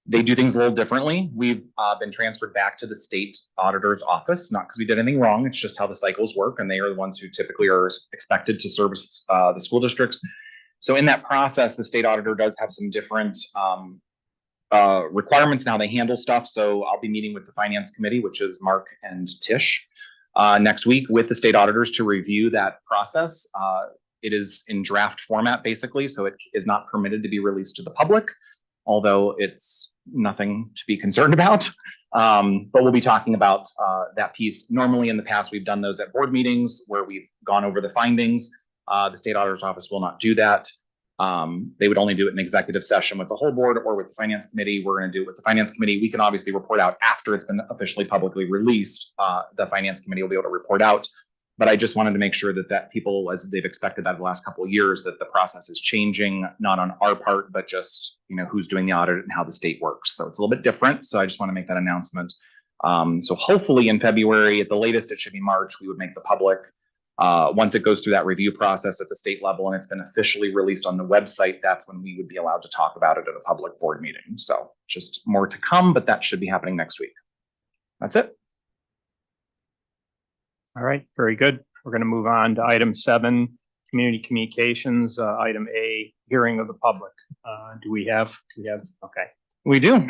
Speaker 2: they do things a little differently. We've been transferred back to the state auditor's office, not because we did anything wrong. It's just how the cycles work, and they are the ones who typically are expected to service the school districts. So in that process, the state auditor does have some different requirements now they handle stuff. So I'll be meeting with the finance committee, which is Mark and Tish, next week with the state auditors to review that process. It is in draft format, basically, so it is not permitted to be released to the public, although it's nothing to be concerned about. But we'll be talking about that piece. Normally in the past, we've done those at board meetings where we've gone over the findings. The state auditor's office will not do that. They would only do it in executive session with the whole board or with the finance committee. We're going to do it with the finance committee. We can obviously report out after it's been officially publicly released. The finance committee will be able to report out. But I just wanted to make sure that people, as they've expected that the last couple of years, that the process is changing, not on our part, but just, who's doing the audit and how the state works. So it's a little bit different. So I just want to make that announcement. So hopefully in February, at the latest, it should be March, we would make the public. Once it goes through that review process at the state level and it's been officially released on the website, that's when we would be allowed to talk about it at a public board meeting. So just more to come, but that should be happening next week. That's it.
Speaker 1: All right, very good. We're going to move on to item 7, community communications. Item A, hearing of the public. Do we have? Okay.
Speaker 2: We do.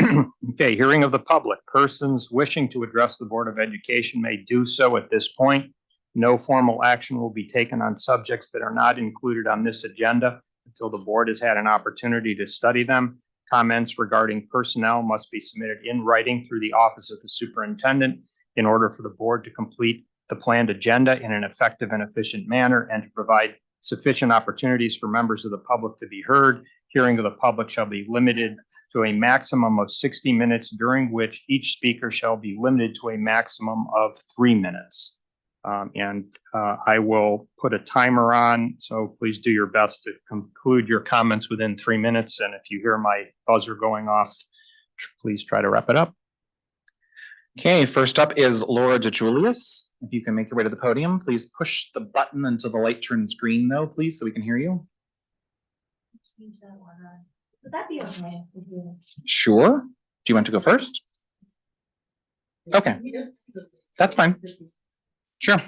Speaker 1: Okay, hearing of the public. Persons wishing to address the Board of Education may do so at this point. No formal action will be taken on subjects that are not included on this agenda until the board has had an opportunity to study them. Comments regarding personnel must be submitted in writing through the office of the superintendent in order for the board to complete the planned agenda in an effective and efficient manner and to provide sufficient opportunities for members of the public to be heard. Hearing of the public shall be limited to a maximum of 60 minutes, during which each speaker shall be limited to a maximum of 3 minutes. I will put a timer on, so please do your best to conclude your comments within 3 minutes. And if you hear my buzzer going off, please try to wrap it up.
Speaker 2: Okay, first up is Laura DeJulius. If you can make your way to the podium, please push the button until the light turns green, though, please, so we can hear you.
Speaker 7: Would that be okay?
Speaker 2: Sure. Do you want to go first? Okay, that's fine. Sure.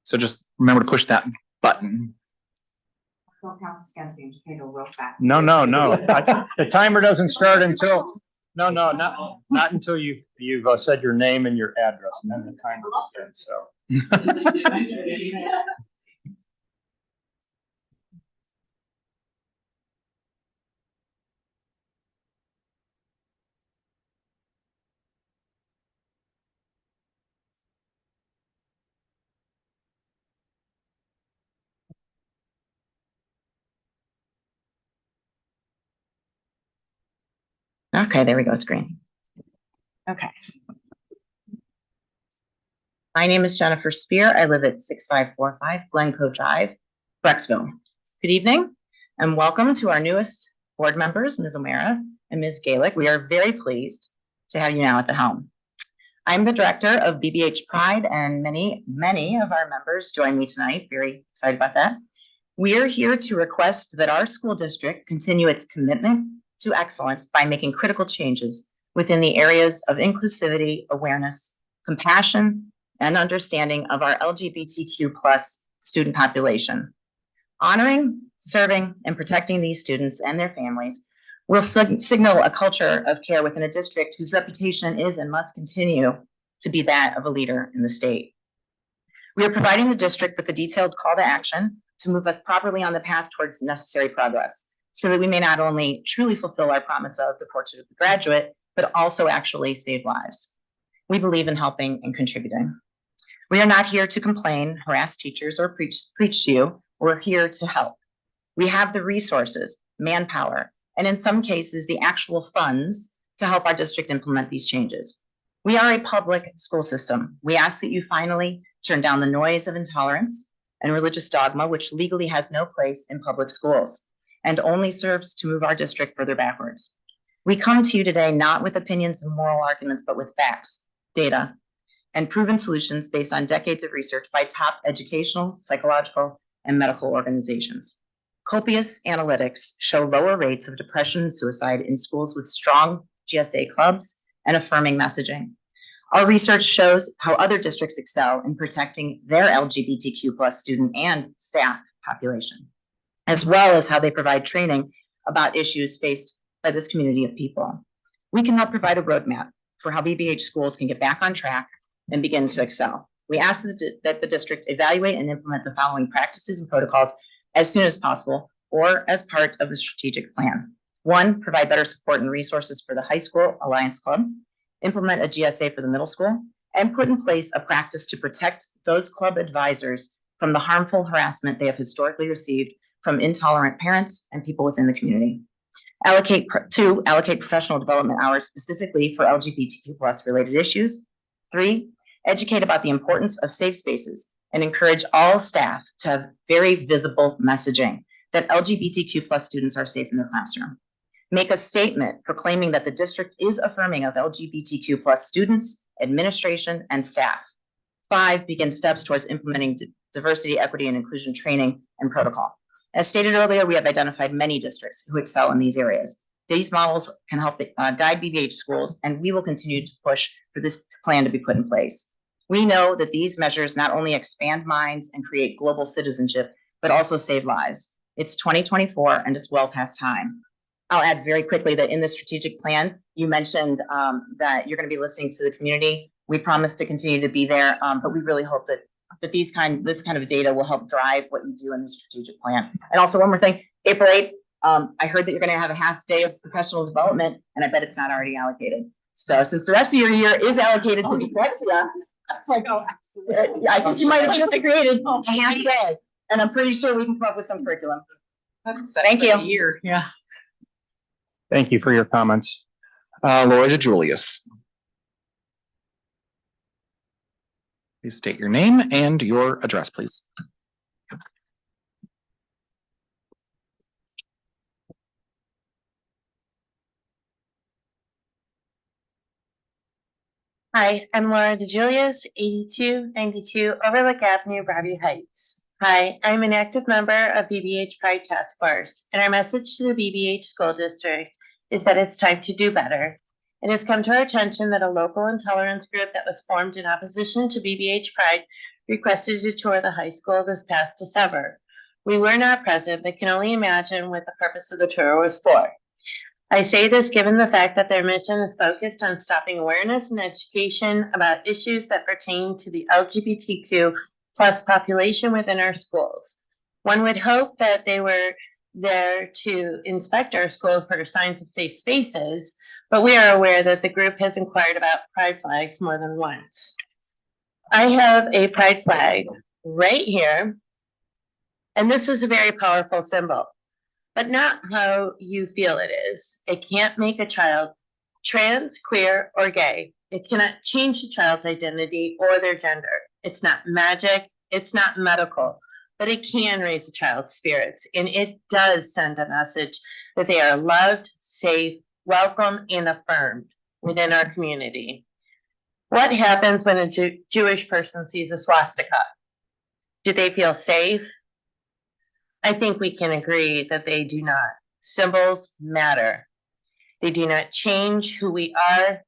Speaker 2: So just remember to push that button.
Speaker 1: No. The timer doesn't start until, not until you've said your name and your address, and then the timer starts, so.
Speaker 8: Okay, there we go. It's green. Okay. My name is Jennifer Spear. I live at 6545 Glencoe Drive, Brecksville. Good evening and welcome to our newest board members, Ms. O'Mara and Ms. Galick. We are very pleased to have you now at the helm. I'm the director of BBH Pride, and many of our members join me tonight. Very excited about that. We are here to request that our school district continue its commitment to excellence by making critical changes within the areas of inclusivity, awareness, compassion, and understanding of our LGBTQ+ student population. Honoring, serving, and protecting these students and their families will signal a culture of care within a district whose reputation is and must continue to be that of a leader in the state. We are providing the district with a detailed call to action to move us properly on the path towards necessary progress, so that we may not only truly fulfill our promise of the portrait of the graduate, but also actually save lives. We believe in helping and contributing. We are not here to complain, harass teachers, or preach to you. We're here to help. We have the resources, manpower, and in some cases, the actual funds to help our district implement these changes. We are a public school system. We ask that you finally turn down the noise of intolerance and religious dogma, which legally has no place in public schools and only serves to move our district further backwards. We come to you today not with opinions and moral arguments, but with facts, data, and proven solutions based on decades of research by top educational, psychological, and medical organizations. Copious analytics show lower rates of depression and suicide in schools with strong GSA clubs and affirming messaging. Our research shows how other districts excel in protecting their LGBTQ+ student and staff population, as well as how they provide training about issues faced by this community of people. We can help provide a roadmap for how BBH schools can get back on track and begin to excel. We ask that the district evaluate and implement the following practices and protocols as soon as possible or as part of the strategic plan. 1, provide better support and resources for the high school Alliance Club, implement a GSA for the middle school, and put in place a practice to protect those club advisors from the harmful harassment they have historically received from intolerant parents and people within the community. Allocate professional development hours specifically for LGBTQ+ related issues. 3, educate about the importance of safe spaces and encourage all staff to have very visible messaging that LGBTQ+ students are safe in their classroom. Make a statement proclaiming that the district is affirming of LGBTQ+ students, administration, and staff. 5, begin steps towards implementing diversity, equity, and inclusion training and protocol. As stated earlier, we have identified many districts who excel in these areas. These models can help guide BBH schools, and we will continue to push for this plan to be put in place. We know that these measures not only expand minds and create global citizenship, but also save lives. It's 2024, and it's well past time. I'll add very quickly that in the strategic plan, you mentioned that you're going to be listening to the community. We promise to continue to be there, but we really hope that this kind of data will help drive what you do in the strategic plan. And also one more thing, April 8th, I heard that you're going to have a half day of professional development, and I bet it's not already allocated. So since the rest of your year is allocated to dyslexia, it's like, oh, absolutely. I think you might have just created a half day, and I'm pretty sure we can come up with some curriculum. Thank you.
Speaker 5: Yeah.
Speaker 1: Thank you for your comments.
Speaker 2: Laura DeJulius. Please state your name and your address, please.
Speaker 9: Hi, I'm Laura DeJulius, 8292 Overlook Avenue, Broadview Heights. Hi, I'm an active member of BBH Pride Task Force, and our message to the BBH School District is that it's time to do better. It has come to our attention that a local intolerance group that was formed in opposition to BBH Pride requested to tour the high school this past December. We were not present, but can only imagine what the purpose of the tour was for. I say this given the fact that their mission is focused on stopping awareness and education about issues that pertain to the LGBTQ+ population within our schools. One would hope that they were there to inspect our school for signs of safe spaces, but we are aware that the group has inquired about pride flags more than once. I have a pride flag right here, and this is a very powerful symbol, but not how you feel it is. It can't make a child trans, queer, or gay. It cannot change the child's identity or their gender. It's not magic, it's not medical, but it can raise a child's spirits, and it does send a message that they are loved, safe, welcome, and affirmed within our community. What happens when a Jewish person sees a swastika? Do they feel safe? I think we can agree that they do not. Symbols matter. They do not change who we are,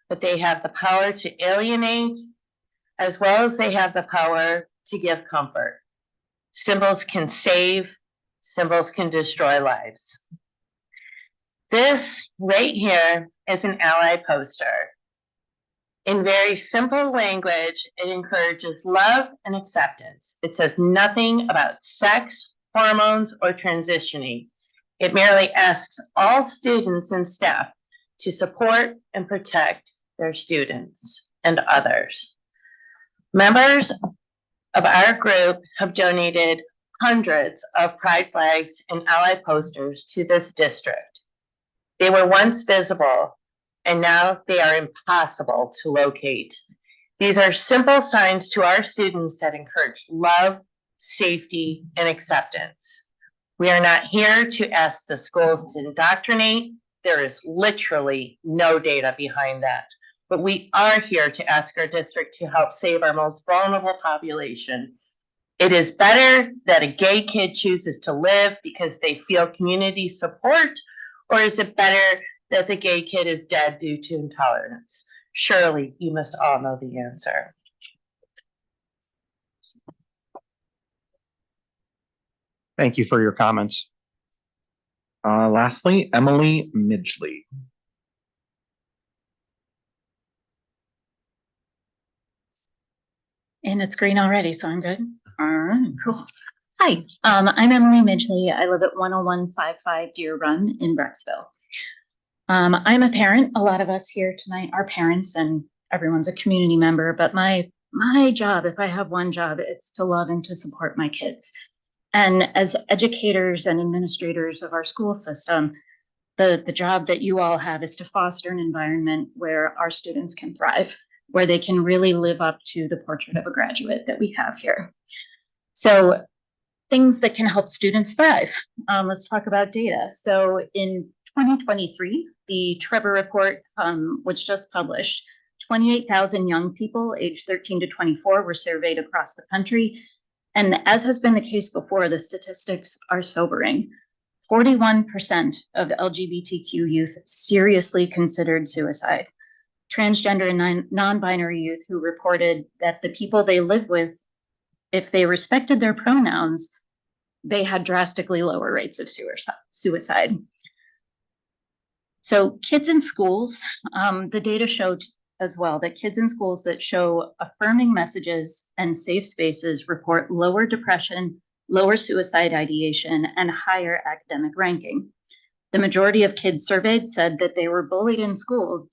Speaker 9: but they have the power to alienate, as well as they have the power to give comfort. Symbols can save, symbols can destroy lives. This right here is an ally poster. In very simple language, it encourages love and acceptance. It says nothing about sex, hormones, or transitioning. It merely asks all students and staff to support and protect their students and others. Members of our group have donated hundreds of pride flags and ally posters to this district. They were once visible, and now they are impossible to locate. These are simple signs to our students that encourage love, safety, and acceptance. We are not here to ask the schools to indoctrinate. There is literally no data behind that. But we are here to ask our district to help save our most vulnerable population. It is better that a gay kid chooses to live because they feel community support, or is it better that the gay kid is dead due to intolerance? Surely you must all know the answer.
Speaker 1: Thank you for your comments.
Speaker 2: Lastly, Emily Midgley.
Speaker 10: And it's green already, so I'm good. All right, cool. Hi, I'm Emily Midgley. I live at 10155 Deer Run in Brecksville. I'm a parent. A lot of us here tonight are parents, and everyone's a community member. But my job, if I have one job, it's to love and to support my kids. And as educators and administrators of our school system, the job that you all have is to foster an environment where our students can thrive, where they can really live up to the portrait of a graduate that we have here. So things that can help students thrive. Let's talk about data. So in 2023, the Trevor Report was just published. 28,000 young people aged 13 to 24 were surveyed across the country. And as has been the case before, the statistics are sobering. 41% of LGBTQ youth seriously considered suicide. Transgender and non-binary youth who reported that the people they live with, if they respected their pronouns, they had drastically lower rates of suicide. So kids in schools, the data showed as well that kids in schools that show affirming messages and safe spaces report lower depression, lower suicide ideation, and higher academic ranking. The majority of kids surveyed said that they were bullied in school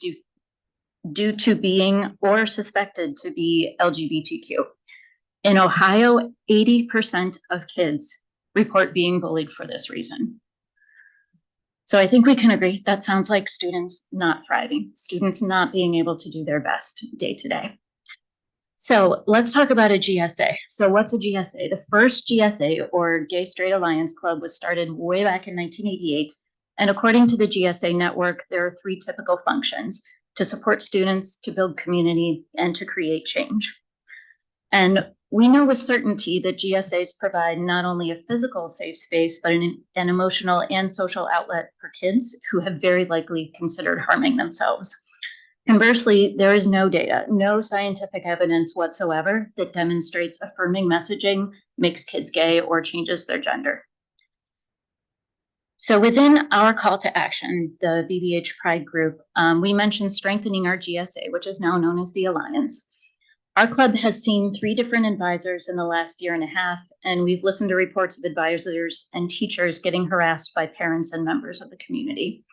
Speaker 10: due to being or suspected to be LGBTQ. In Ohio, 80% of kids report being bullied for this reason. So I think we can agree that sounds like students not thriving, students not being able to do their best day to day. So let's talk about a GSA. So what's a GSA? The first GSA, or Gay Straight Alliance Club, was started way back in 1988. And according to the GSA network, there are 3 typical functions: to support students, to build community, and to create change. And we know with certainty that GSAs provide not only a physical safe space, but an emotional and social outlet for kids who have very likely considered harming themselves. Conversely, there is no data, no scientific evidence whatsoever that demonstrates affirming messaging makes kids gay or changes their gender. So within our call to action, the BBH Pride Group, we mentioned strengthening our GSA, which is now known as the Alliance. Our club has seen 3 different advisors in the last year and a half, and we've listened to reports of advisors and teachers getting harassed by parents and members of the community.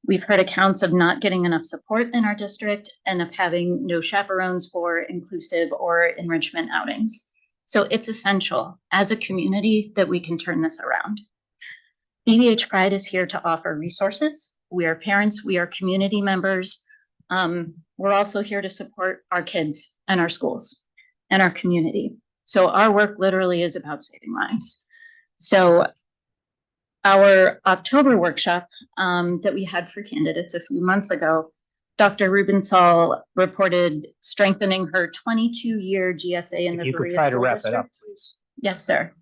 Speaker 10: We've heard accounts of not getting enough support in our district and of having no chaperones for inclusive or enrichment outings. So it's essential as a community that we can turn this around. BBH Pride is here to offer resources. We are parents, we are community members. We're also here to support our kids and our schools and our community. So our work literally is about saving lives. So our October workshop that we had for candidates a few months ago, Dr. Rubensall reported strengthening her 22-year GSA in the
Speaker 1: If you could
Speaker 10: Berea
Speaker 1: try to
Speaker 10: School
Speaker 1: wrap it up,
Speaker 10: District.
Speaker 1: please.
Speaker 10: Yes, sir.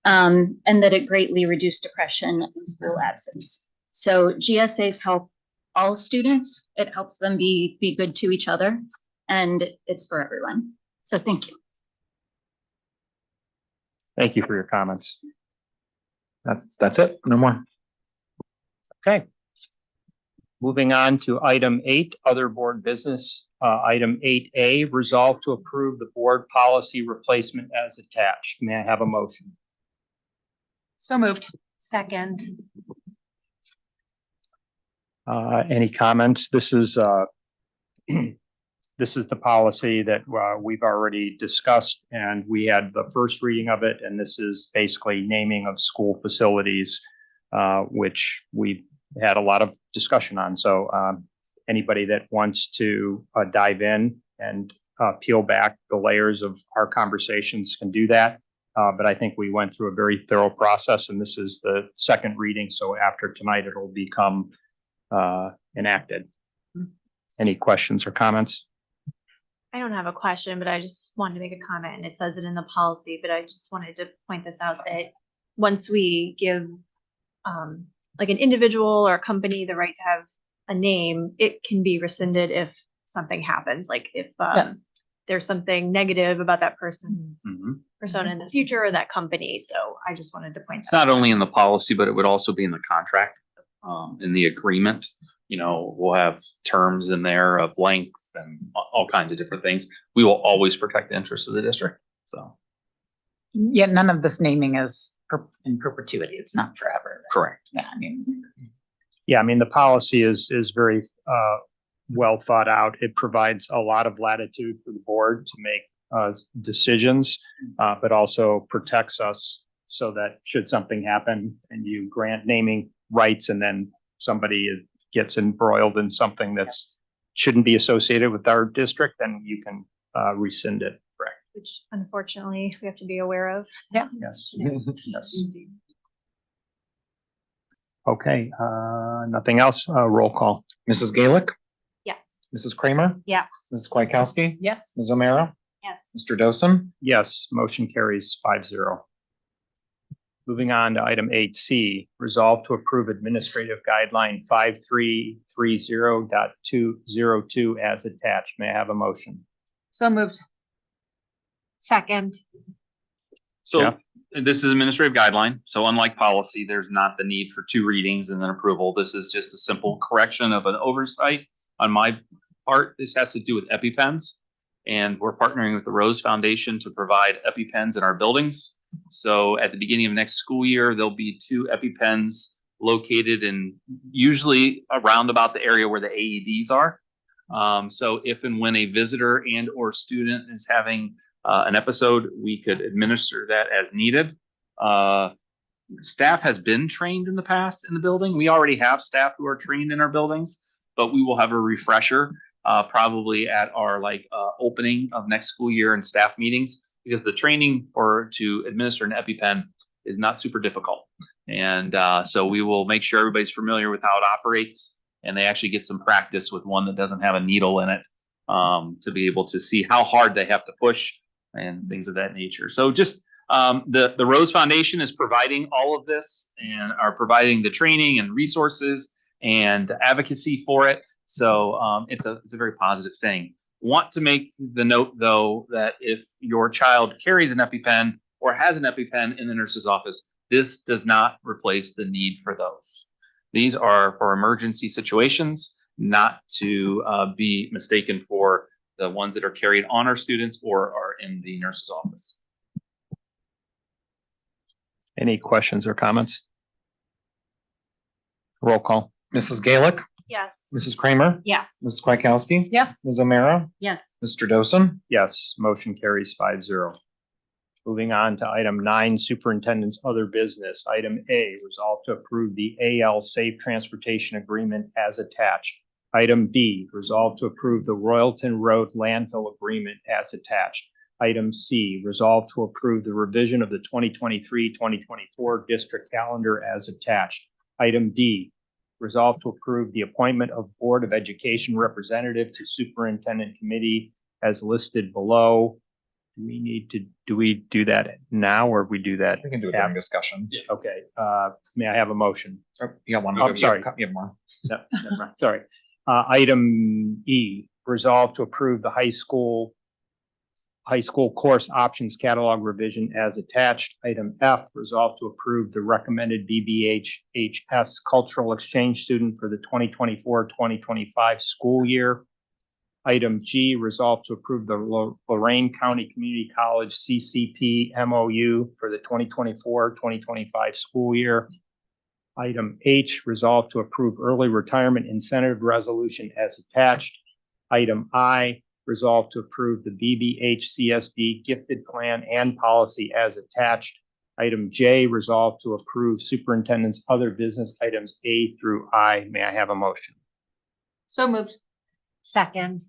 Speaker 10: And that it greatly reduced depression and school absence. So GSAs help all students. It helps them be good to each other, and it's for everyone. So thank you.
Speaker 1: Thank you for your comments.
Speaker 2: That's it. No more.
Speaker 1: Okay. Moving on to item 8, other board business. Item 8A, resolve to approve the board policy replacement as attached. May I have a motion?
Speaker 5: So moved.
Speaker 3: Second.
Speaker 1: Any comments? This is this is the policy that we've already discussed, and we had the first reading of it, and this is basically naming of school facilities, which we've had a lot of discussion on. So anybody that wants to dive in and peel back the layers of our conversations can do that. But I think we went through a very thorough process, and this is the second reading. So after tonight, it'll become enacted. Any questions or comments?
Speaker 3: I don't have a question, but I just wanted to make a comment, and it says it in the policy, but I just wanted to point this out that once we give like an individual or a company the right to have a name, it can be rescinded if something happens, like if
Speaker 5: Yes.
Speaker 3: there's something negative about that person's persona in the future or that company. So I just wanted to point
Speaker 4: It's
Speaker 3: that
Speaker 4: not
Speaker 3: out.
Speaker 4: only in the policy, but it would also be in the contract, in the agreement. we'll have terms in there of length and all kinds of different things. We will always protect the interests of the district. So,
Speaker 5: Yeah, none of this naming is in perpetuity. It's not forever.
Speaker 4: correct.
Speaker 5: Yeah, I mean,
Speaker 1: Yeah, I mean, the policy is very well thought out. It provides a lot of latitude for the board to make decisions, but also protects us so that should something happen and you grant naming rights and then somebody gets embroiled in something that's shouldn't be associated with our district, then you can rescind it. Correct.
Speaker 3: Which unfortunately we have to be aware of.
Speaker 1: Yes. Yes. Okay, nothing else. Roll call.
Speaker 2: Mrs. Gaelick,
Speaker 3: Yes.
Speaker 2: Mrs. Kramer,
Speaker 3: Yes.
Speaker 2: Mrs. Kwiatkowski,
Speaker 5: yes.
Speaker 2: Ms. O'Meara,
Speaker 3: Yes.
Speaker 2: Mr. Dosen.
Speaker 1: Yes, motion carries 5-0. Moving on to item 8C, resolve to approve administrative guideline 5330.202 as attached. May I have a motion?
Speaker 5: So moved.
Speaker 3: Second.
Speaker 4: So
Speaker 1: Jeff?
Speaker 4: this is administrative guideline. So unlike policy, there's not the need for 2 readings and then approval. This is just a simple correction of an oversight on my part. This has to do with EpiPens. And we're partnering with the Rose Foundation to provide EpiPens in our buildings. So at the beginning of next school year, there'll be 2 EpiPens located in usually around about the area where the AEDs are. So if and when a visitor and or student is having an episode, we could administer that as needed. Staff has been trained in the past in the building. We already have staff who are trained in our buildings, but we will have a refresher probably at our opening of next school year and staff meetings, because the training to administer an EpiPen is not super difficult. And so we will make sure everybody's familiar with how it operates, and they actually get some practice with one that doesn't have a needle in it to be able to see how hard they have to push and things of that nature. So just the Rose Foundation is providing all of this and are providing the training and resources and advocacy for it. So it's a very positive thing. Want to make the note, though, that if your child carries an EpiPen or has an EpiPen in the nurse's office, this does not replace the need for those. These are for emergency situations, not to be mistaken for the ones that are carried on our students or are in the nurse's office.
Speaker 1: Any questions or comments? Roll call.
Speaker 2: Mrs. Gaelick,
Speaker 3: Yes.
Speaker 2: Mrs. Kramer,
Speaker 3: Yes.
Speaker 2: Mrs. Kwiatkowski,
Speaker 5: Yes.
Speaker 2: Ms. O'Meara,
Speaker 7: Yes.
Speaker 2: Mr. Dosen.
Speaker 1: Yes, motion carries 5-0. Moving on to item 9, superintendent's other business. Item A, resolve to approve the AL Safe Transportation Agreement as attached. Item B, resolve to approve the Royalton Road Landfill Agreement as attached. Item C, resolve to approve the revision of the 2023-2024 district calendar as attached. Item D, resolve to approve the appointment of Board of Education representative to Superintendent Committee as listed below. Do we do that now or we do that?
Speaker 2: We can do it during discussion.
Speaker 4: Yeah.
Speaker 1: Okay, may I have a motion?
Speaker 2: Oh, you got one.
Speaker 1: Oh, sorry.
Speaker 2: You have more.
Speaker 1: No, never mind. Sorry. Item E, resolve to approve the high school course options catalog revision as attached. Item F, resolve to approve the recommended BBHCSD cultural exchange student for the 2024-2025 school year. Item G, resolve to approve the Lorain County Community College CCP MOU for the 2024-2025 school year. Item H, resolve to approve early retirement incentive resolution as attached. Item I, resolve to approve the BBHCSD gifted plan and policy as attached. Item J, resolve to approve superintendent's other business items A through I. May I have a motion?
Speaker 5: So moved.
Speaker 7: Second.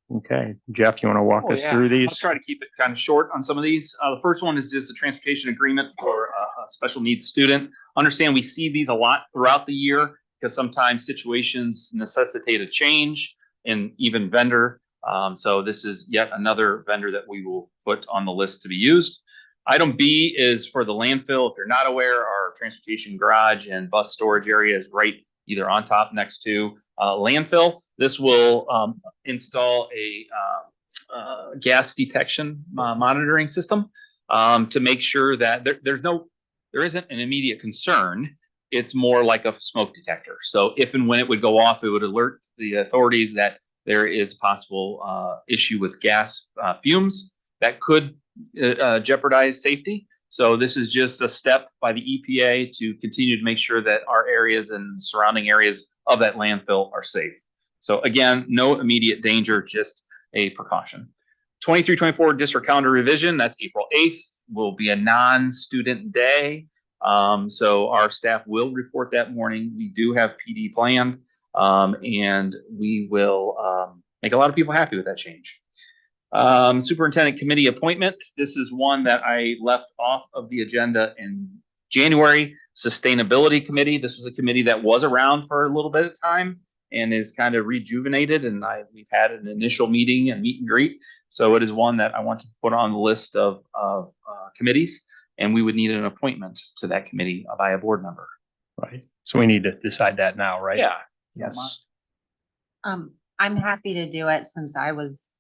Speaker 1: Okay, Jeff, you want to walk us through
Speaker 4: I'll
Speaker 1: these?
Speaker 4: try to keep it kind of short on some of these. The first one is just a transportation agreement for a special needs student. Understand we see these a lot throughout the year because sometimes situations necessitate a change in even vendor. So this is yet another vendor that we will put on the list to be used. Item B is for the landfill. If you're not aware, our transportation garage and bus storage area is right either on top next to landfill. This will install a gas detection monitoring system to make sure that there isn't an immediate concern it's more like a smoke detector. So if and when it would go off, it would alert the authorities that there is possible issue with gas fumes that could jeopardize safety. So this is just a step by the EPA to continue to make sure that our areas and surrounding areas of that landfill are safe. So again, no immediate danger, just a precaution. 23-24 district calendar revision, that's April 8th, will be a non-student day. So our staff will report that morning. We do have PD planned, and we will make a lot of people happy with that change. Superintendent committee appointment. This is one that I left off of the agenda in January. Sustainability committee. This was a committee that was around for a little bit of time and is kind of rejuvenated. And we've had an initial meeting and meet and greet. So it is one that I want to put on the list of committees, and we would need an appointment to that committee by a board member.
Speaker 1: Right. So we need to decide that now, right?
Speaker 4: Yeah.
Speaker 1: Yes.
Speaker 6: I'm happy to do it since I was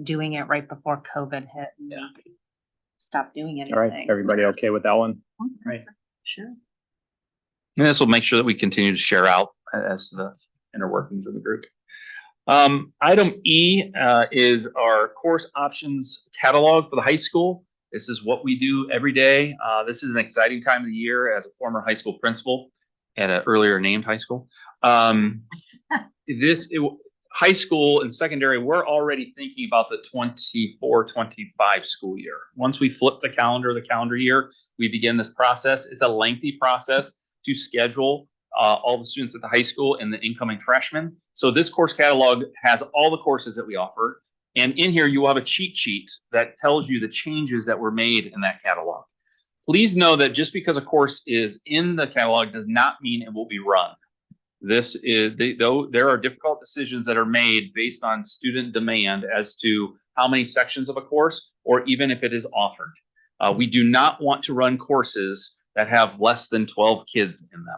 Speaker 6: doing it right before COVID hit. And stopped doing anything.
Speaker 1: All right. Everybody okay with that one? Right.
Speaker 6: Sure.
Speaker 4: And this will make sure that we continue to share out as to the inner workings of the group. Item E is our course options catalog for the high school. This is what we do every day. This is an exciting time of the year as a former high school principal at an earlier named high school. High school and secondary, we're already thinking about the 24-25 school year. Once we flip the calendar year, we begin this process. It's a lengthy process to schedule all the students at the high school and the incoming freshmen. So this course catalog has all the courses that we offer. And in here, you will have a cheat sheet that tells you the changes that were made in that catalog. Please know that just because a course is in the catalog does not mean it will be run. This is, though there are difficult decisions that are made based on student demand as to how many sections of a course, or even if it is offered. We do not want to run courses that have less than 12 kids in them.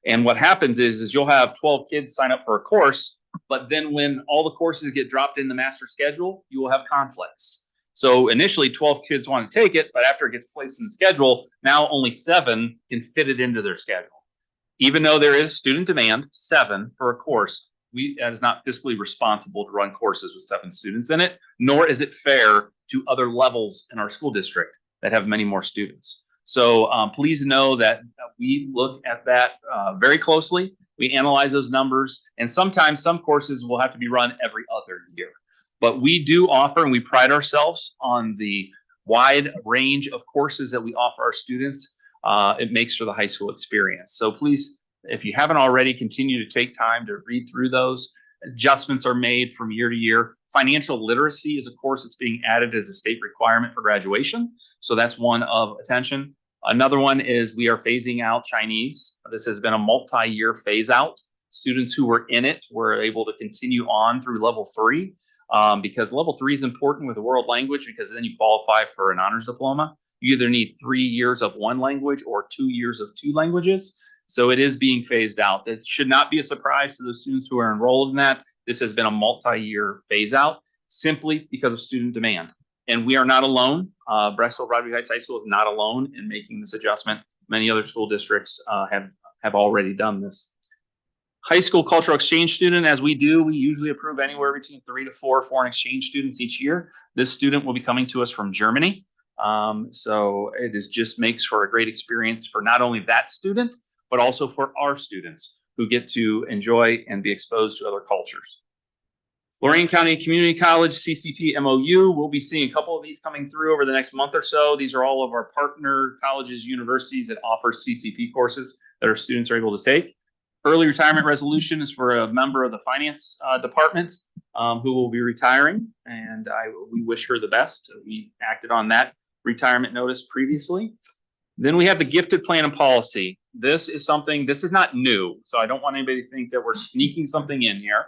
Speaker 4: And what happens is you'll have 12 kids sign up for a course, but then when all the courses get dropped in the master schedule, you will have conflicts. So initially 12 kids want to take it, but after it gets placed in the schedule, now only 7 can fit it into their schedule. Even though there is student demand, 7 for a course, that is not fiscally responsible to run courses with 7 students in it, nor is it fair to other levels in our school district that have many more students. So please know that we look at that very closely. We analyze those numbers, and sometimes some courses will have to be run every other year. But we do offer, and we pride ourselves on the wide range of courses that we offer our students. It makes for the high school experience. So please, if you haven't already, continue to take time to read through those. Adjustments are made from year to year. Financial literacy is a course that's being added as a state requirement for graduation. So that's one of attention. Another one is we are phasing out Chinese. This has been a multi-year phase out. Students who were in it were able to continue on through level 3 because level 3 is important with a world language because then you qualify for an honors diploma. You either need 3 years of one language or 2 years of 2 languages. So it is being phased out. It should not be a surprise to the students who are enrolled in that. This has been a multi-year phase out simply because of student demand. And we are not alone. Brecksville-Broadview Heights High School is not alone in making this adjustment. Many other school districts have already done this. High school cultural exchange student, as we do, we usually approve anywhere between 3 to 4 foreign exchange students each year. This student will be coming to us from Germany. So it just makes for a great experience for not only that student, but also for our students who get to enjoy and be exposed to other cultures. Lorain County Community College CCP MOU, we'll be seeing a couple of these coming through over the next month or so. These are all of our partner colleges, universities that offer CCP courses that our students are able to take. Early retirement resolution is for a member of the finance department who will be retiring, and we wish her the best. We acted on that retirement notice previously. Then we have the gifted plan and policy. This is not new, so I don't want anybody to think that we're sneaking something in here.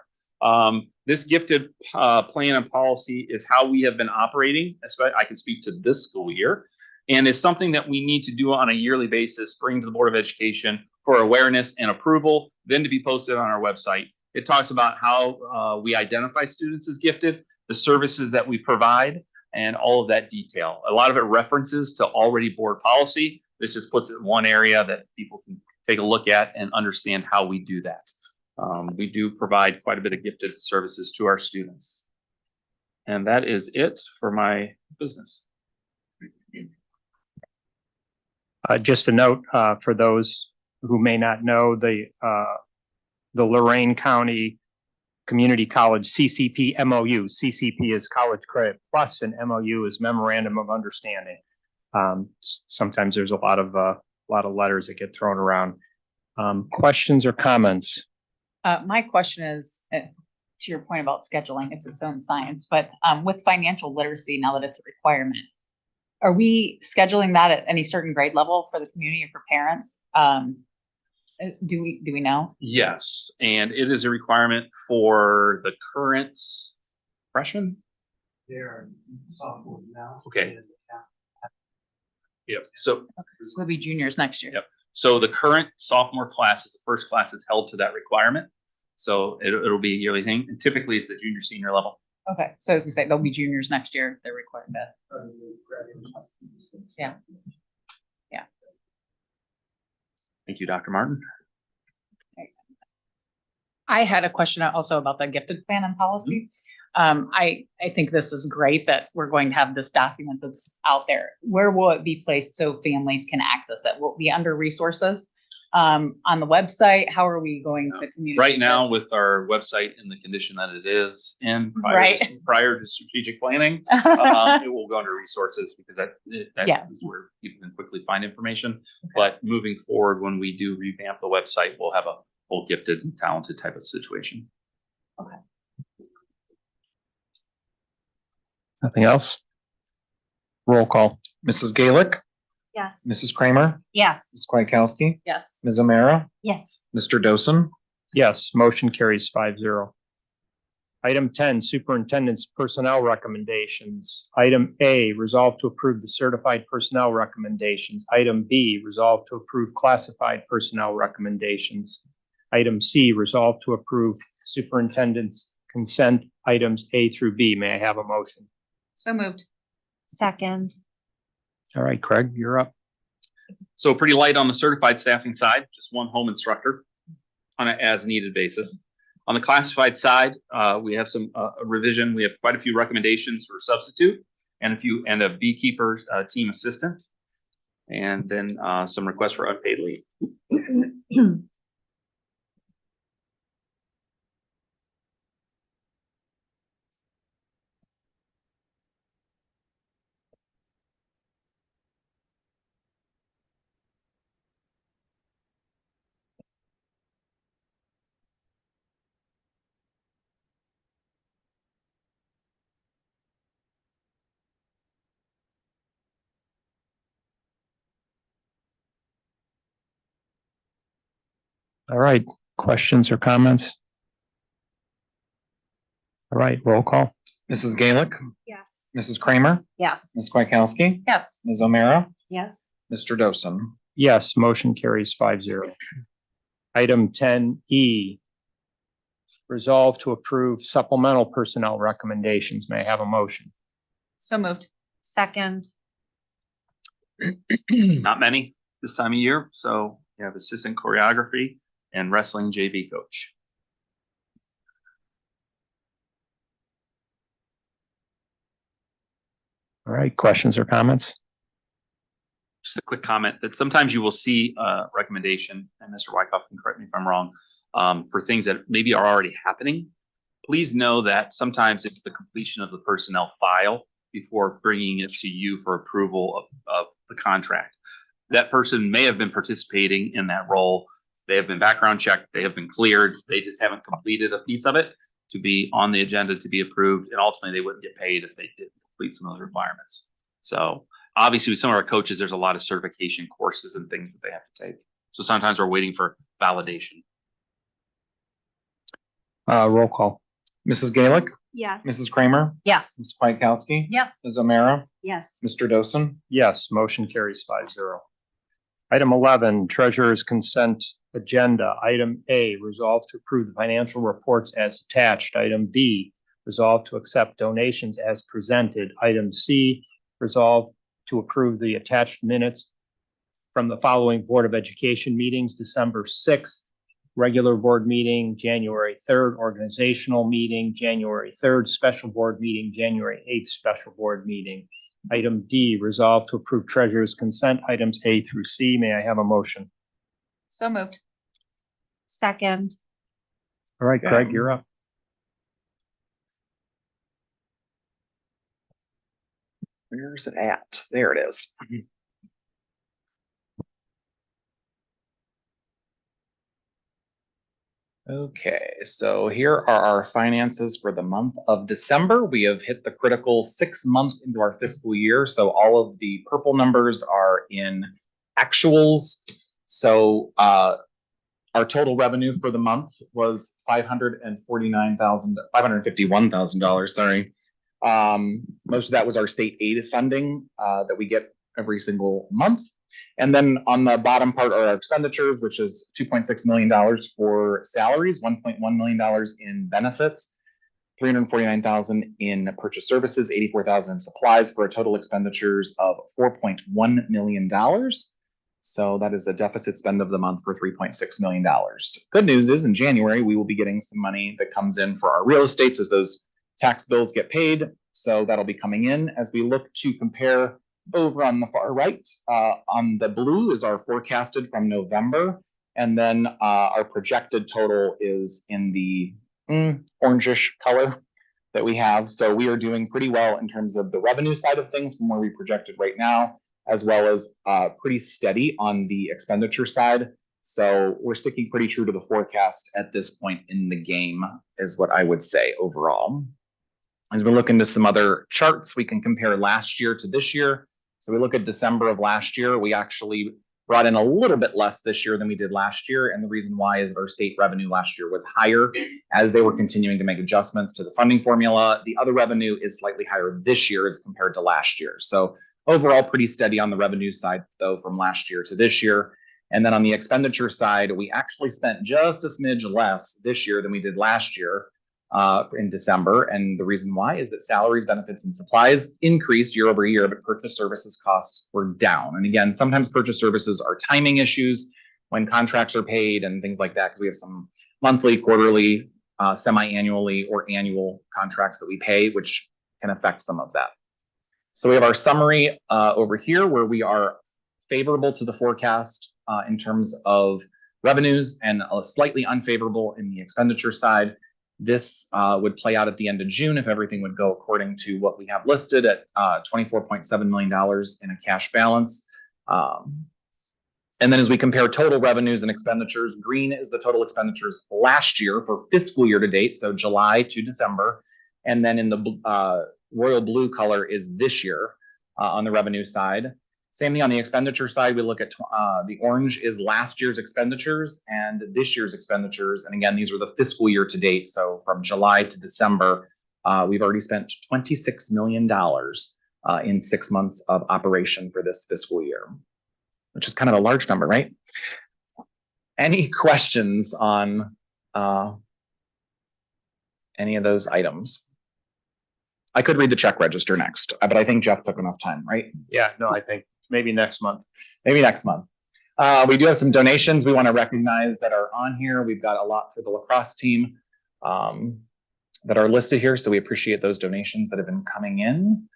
Speaker 4: This gifted plan and policy is how we have been operating. I can speak to this school year, and it's something that we need to do on a yearly basis, bring to the Board of Education for awareness and approval, then to be posted on our website. It talks about how we identify students as gifted, the services that we provide, and all of that detail. A lot of it references to already board policy. This just puts it in one area that people can take a look at and understand how we do that. We do provide quite a bit of gifted services to our students. And that is it for my business.
Speaker 1: Just a note, for those who may not know, the Lorain County Community College CCP MOU. CCP is College Credit Plus and MOU is Memorandum of Understanding. Sometimes there's a lot of letters that get thrown around. Questions or comments?
Speaker 5: My question is, to your point about scheduling, it's its own science, but with financial literacy, now that it's a requirement, are we scheduling that at any certain grade level for the community or for parents? Do we know?
Speaker 4: Yes, and it is a requirement for the current freshmen.
Speaker 11: They're sophomore now.
Speaker 4: Okay. Yep. So
Speaker 5: they'll be juniors next year.
Speaker 4: Yep. So the current sophomore class is the first class that's held to that requirement. So it'll be a yearly thing. And typically it's a junior senior level.
Speaker 5: Okay. So I was gonna say they'll be juniors next year. They're required that. Yeah. Yeah.
Speaker 4: Thank you, Dr. Martin.
Speaker 5: I had a question also about the gifted plan and policy. I think this is great that we're going to have this document that's out there. Where will it be placed so families can access it? Will it be under resources on the website? How are we going to communicate?
Speaker 4: Right now,
Speaker 5: this?
Speaker 4: with our website in the condition that it is in
Speaker 5: Right.
Speaker 4: prior to strategic planning, it will go under resources because that
Speaker 5: Yeah.
Speaker 4: is where people can quickly find information. But moving forward, when we do revamp the website, we'll have a whole gifted and talented type of situation.
Speaker 5: Okay.
Speaker 1: Nothing else? Roll call.
Speaker 2: Mrs. Gaelick,
Speaker 3: Yes.
Speaker 2: Mrs. Kramer,
Speaker 6: Yes.
Speaker 2: Ms. Kwiatkowski,
Speaker 5: Yes.
Speaker 2: Ms. O'Meara,
Speaker 7: Yes.
Speaker 2: Mr. Dosen.
Speaker 1: Yes, motion carries 5-0. Item 10, Superintendent's Personnel Recommendations. Item A, resolve to approve the certified personnel recommendations. Item B, resolve to approve classified personnel recommendations. Item C, resolve to approve superintendent's consent items A through B. May I have a motion?
Speaker 5: So moved.
Speaker 3: Second.
Speaker 1: All right, Craig, you're up.
Speaker 4: So pretty light on the certified staffing side, just one home instructor on an as needed basis. On the classified side, we have some revision. We have quite a few recommendations for substitute and a beekeeper team assistant, and then some requests for unpaid leave.
Speaker 1: All right, questions or comments? All right, roll call.
Speaker 2: Mrs. Gaelick,
Speaker 3: Yes.
Speaker 2: Mrs. Kramer,
Speaker 6: Yes.
Speaker 2: Ms. Kwiatkowski,
Speaker 5: Yes.
Speaker 2: Ms. O'Meara,
Speaker 7: Yes.
Speaker 2: Mr. Dosen.
Speaker 1: Yes, motion carries 5-0. Item 10E, resolve to approve supplemental personnel recommendations. May I have a motion?
Speaker 5: So moved.
Speaker 3: Second.
Speaker 4: Not many this time of year, so you have assistant choreography and wrestling JV coach.
Speaker 1: All right, questions or comments?
Speaker 4: Just a quick comment that sometimes you will see a recommendation, and Mr. Wyckoff can correct me if I'm wrong, for things that maybe are already happening. Please know that sometimes it's the completion of the personnel file before bringing it to you for approval of the contract. That person may have been participating in that role. They have been background checked. They have been cleared. They just haven't completed a piece of it to be on the agenda to be approved. And ultimately, they wouldn't get paid if they didn't complete some of the requirements. So obviously, with some of our coaches, there's a lot of certification courses and things that they have to take. So sometimes we're waiting for validation.
Speaker 1: Roll call.
Speaker 2: Mrs. Gaelick,
Speaker 3: Yes.
Speaker 2: Mrs. Kramer,
Speaker 6: Yes.
Speaker 2: Ms. Kwiatkowski,
Speaker 5: Yes.
Speaker 2: Ms. O'Meara,
Speaker 7: Yes.
Speaker 2: Mr. Dosen.
Speaker 1: Yes, motion carries 5-0. Item 11, Treasurer's Consent Agenda. Item A, resolve to approve the financial reports as attached. Item B, resolve to accept donations as presented. Item C, resolve to approve the attached minutes from the following Board of Education meetings: December 6th, regular board meeting, January 3rd, organizational meeting, January 3rd, special board meeting, January 8th, special board meeting. Item D, resolve to approve treasurer's consent items A through C. May I have a motion?
Speaker 5: So moved.
Speaker 3: Second.
Speaker 1: All right, Craig, you're up.
Speaker 2: Where's it at? There it is. Okay, so here are our finances for the month of December. We have hit the critical 6 months into our fiscal year. So all of the purple numbers are in actuals. So our total revenue for the month was $551,000. Sorry. Most of that was our state aid funding that we get every single month. And then on the bottom part are our expenditures, which is $2.6 million for salaries, $1.1 million in benefits, $349,000 in purchase services, $84,000 in supplies, for a total expenditures of $4.1 million. So that is a deficit spend of the month for $3.6 million. Good news is in January, we will be getting some money that comes in for our real estates as those tax bills get paid. So that'll be coming in as we look to compare. Over on the far right, on the blue is our forecasted from November. And then our projected total is in the orangish color that we have. So we are doing pretty well in terms of the revenue side of things from where we projected right now, as well as pretty steady on the expenditure side. So we're sticking pretty true to the forecast at this point in the game, is what I would say overall. As we look into some other charts, we can compare last year to this year. So we look at December of last year, we actually brought in a little bit less this year than we did last year. And the reason why is our state revenue last year was higher as they were continuing to make adjustments to the funding formula. The other revenue is slightly higher this year as compared to last year. So overall, pretty steady on the revenue side, though, from last year to this year. And then on the expenditure side, we actually spent just a smidge less this year than we did last year. In December. And the reason why is that salaries, benefits, and supplies increased year over year, but purchase services costs were down. And again, sometimes purchase services are timing issues when contracts are paid and things like that, because we have some monthly, quarterly, semi-annually, or annual contracts that we pay, which can affect some of that. So we have our summary over here where we are favorable to the forecast in terms of revenues and slightly unfavorable in the expenditure side. This would play out at the end of June if everything would go according to what we have listed at $24.7 million in a cash balance. And then as we compare total revenues and expenditures, green is the total expenditures last year for fiscal year to date, so July to December. And then in the royal blue color is this year on the revenue side. Same thing on the expenditure side. We look at the orange is last year's expenditures and this year's expenditures. And again, these are the fiscal year to date. So from July to December, we've already spent $26 million in 6 months of operation for this fiscal year, which is kind of a large number, right? Any questions on any of those items? I could read the check register next, but I think Jeff took enough time, right?
Speaker 1: Yeah, no, I think maybe next month.
Speaker 2: Maybe next month. We do have some donations we want to recognize that are on here. We've got a lot for the lacrosse team that are listed here. So we appreciate those donations that have been coming in.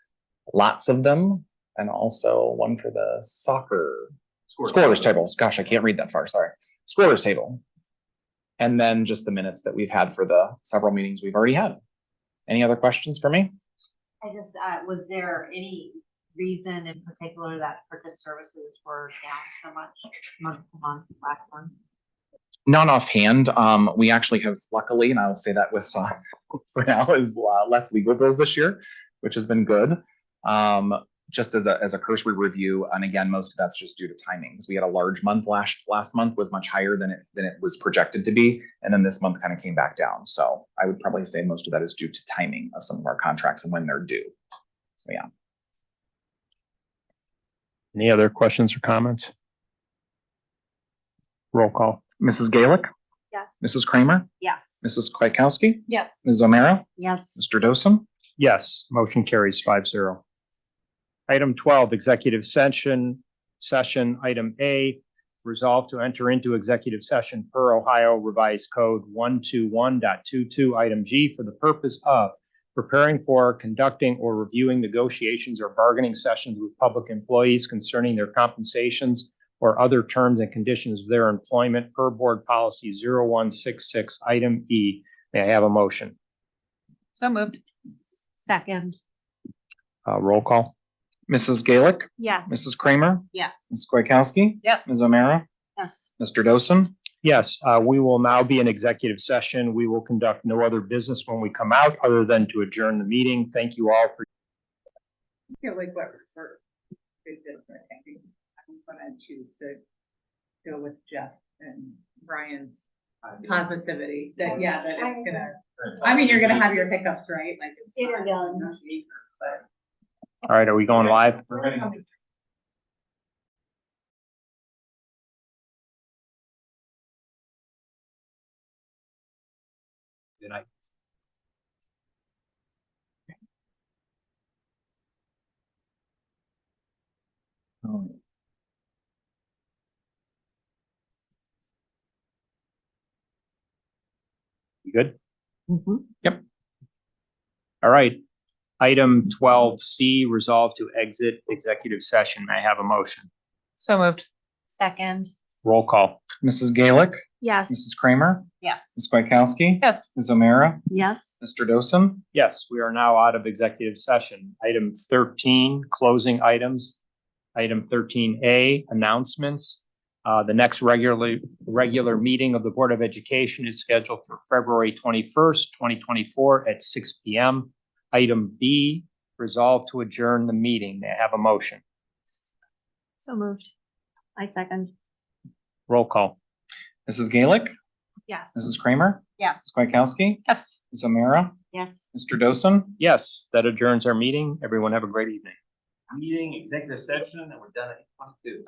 Speaker 2: Lots of them. And also one for the soccer scorers tables. Gosh, I can't read that far. Sorry. Scorers table. And then just the minutes that we've had for the several meetings we've already had. Any other questions for me?
Speaker 6: I just, was there any reason in particular that purchase services were down so much month to month, last month?
Speaker 2: Not offhand. We actually have, luckily, and I will say that with for now, is less legal bills this year, which has been good. Just as a cursory review, and again, most of that's just due to timing, because we had a large month last month was much higher than it was projected to be, and then this month kind of came back down. So I would probably say most of that is due to timing of some of our contracts and when they're due. So yeah.
Speaker 1: Any other questions or comments? Roll call.
Speaker 2: Mrs. Gaelick?
Speaker 3: Yes.
Speaker 2: Mrs. Kramer?
Speaker 6: Yes.
Speaker 2: Mrs. Kwiatkowski?
Speaker 5: Yes.
Speaker 2: Ms. O'Mara?
Speaker 7: Yes.
Speaker 2: Mr. Dosum?
Speaker 1: Yes, motion carries 5-0. Item 12, executive session session. Item A, resolve to enter into executive session per Ohio Revised Code 121.22, item G, for the purpose of preparing for, conducting, or reviewing negotiations or bargaining sessions with public employees concerning their compensations or other terms and conditions of their employment per board policy 0166, item E. May I have a motion?
Speaker 5: So moved.
Speaker 3: Second.
Speaker 1: Roll call.
Speaker 2: Mrs. Gaelick,
Speaker 3: Yeah.
Speaker 2: Mrs. Kramer,
Speaker 5: Yes.
Speaker 2: Ms. Kwiatkowski,
Speaker 5: Yes.
Speaker 2: Ms. O'Meara,
Speaker 7: Yes.
Speaker 2: Mr. Dosen.
Speaker 1: Yes, we will now be in executive session. We will conduct no other business when we come out other than to adjourn the meeting. Thank you all for.
Speaker 5: Feel like what for big district, I think I'm gonna choose to go with Jeff and Brian's positivity, that, yeah, that it's gonna, I mean, you're gonna have your hiccups, right? Like it's.
Speaker 3: It'll go.
Speaker 5: But.
Speaker 1: All right, are we going live? Good night. You good? Yep. All right. Item 12C, resolve to exit executive session. May I have a motion?
Speaker 5: So moved.
Speaker 3: Second.
Speaker 1: Roll call.
Speaker 2: Mrs. Gaelick,
Speaker 3: Yes.
Speaker 2: Mrs. Kramer,
Speaker 5: Yes.
Speaker 2: Ms. Kwiatkowski,
Speaker 5: Yes.
Speaker 2: Ms. O'Meara,
Speaker 7: Yes.
Speaker 2: Mr. Dosen.
Speaker 1: Yes, we are now out of executive session. Item 13, closing items. Item 13A, announcements. The next regular meeting of the Board of Education is scheduled for February 21st, 2024 at 6 p.m. Item B, resolve to adjourn the meeting. May I have a motion?
Speaker 3: So moved.
Speaker 7: I second.
Speaker 1: Roll call.
Speaker 2: Mrs. Gaelick,
Speaker 3: Yes.
Speaker 2: Mrs. Kramer,
Speaker 5: Yes.
Speaker 2: Ms. Kwiatkowski,
Speaker 5: Yes.
Speaker 2: Ms. O'Meara,
Speaker 7: Yes.
Speaker 2: Mr. Dosen.
Speaker 1: Yes, that adjourns our meeting. Everyone have a great evening.
Speaker 11: Meeting, executive session, and we're done at 22.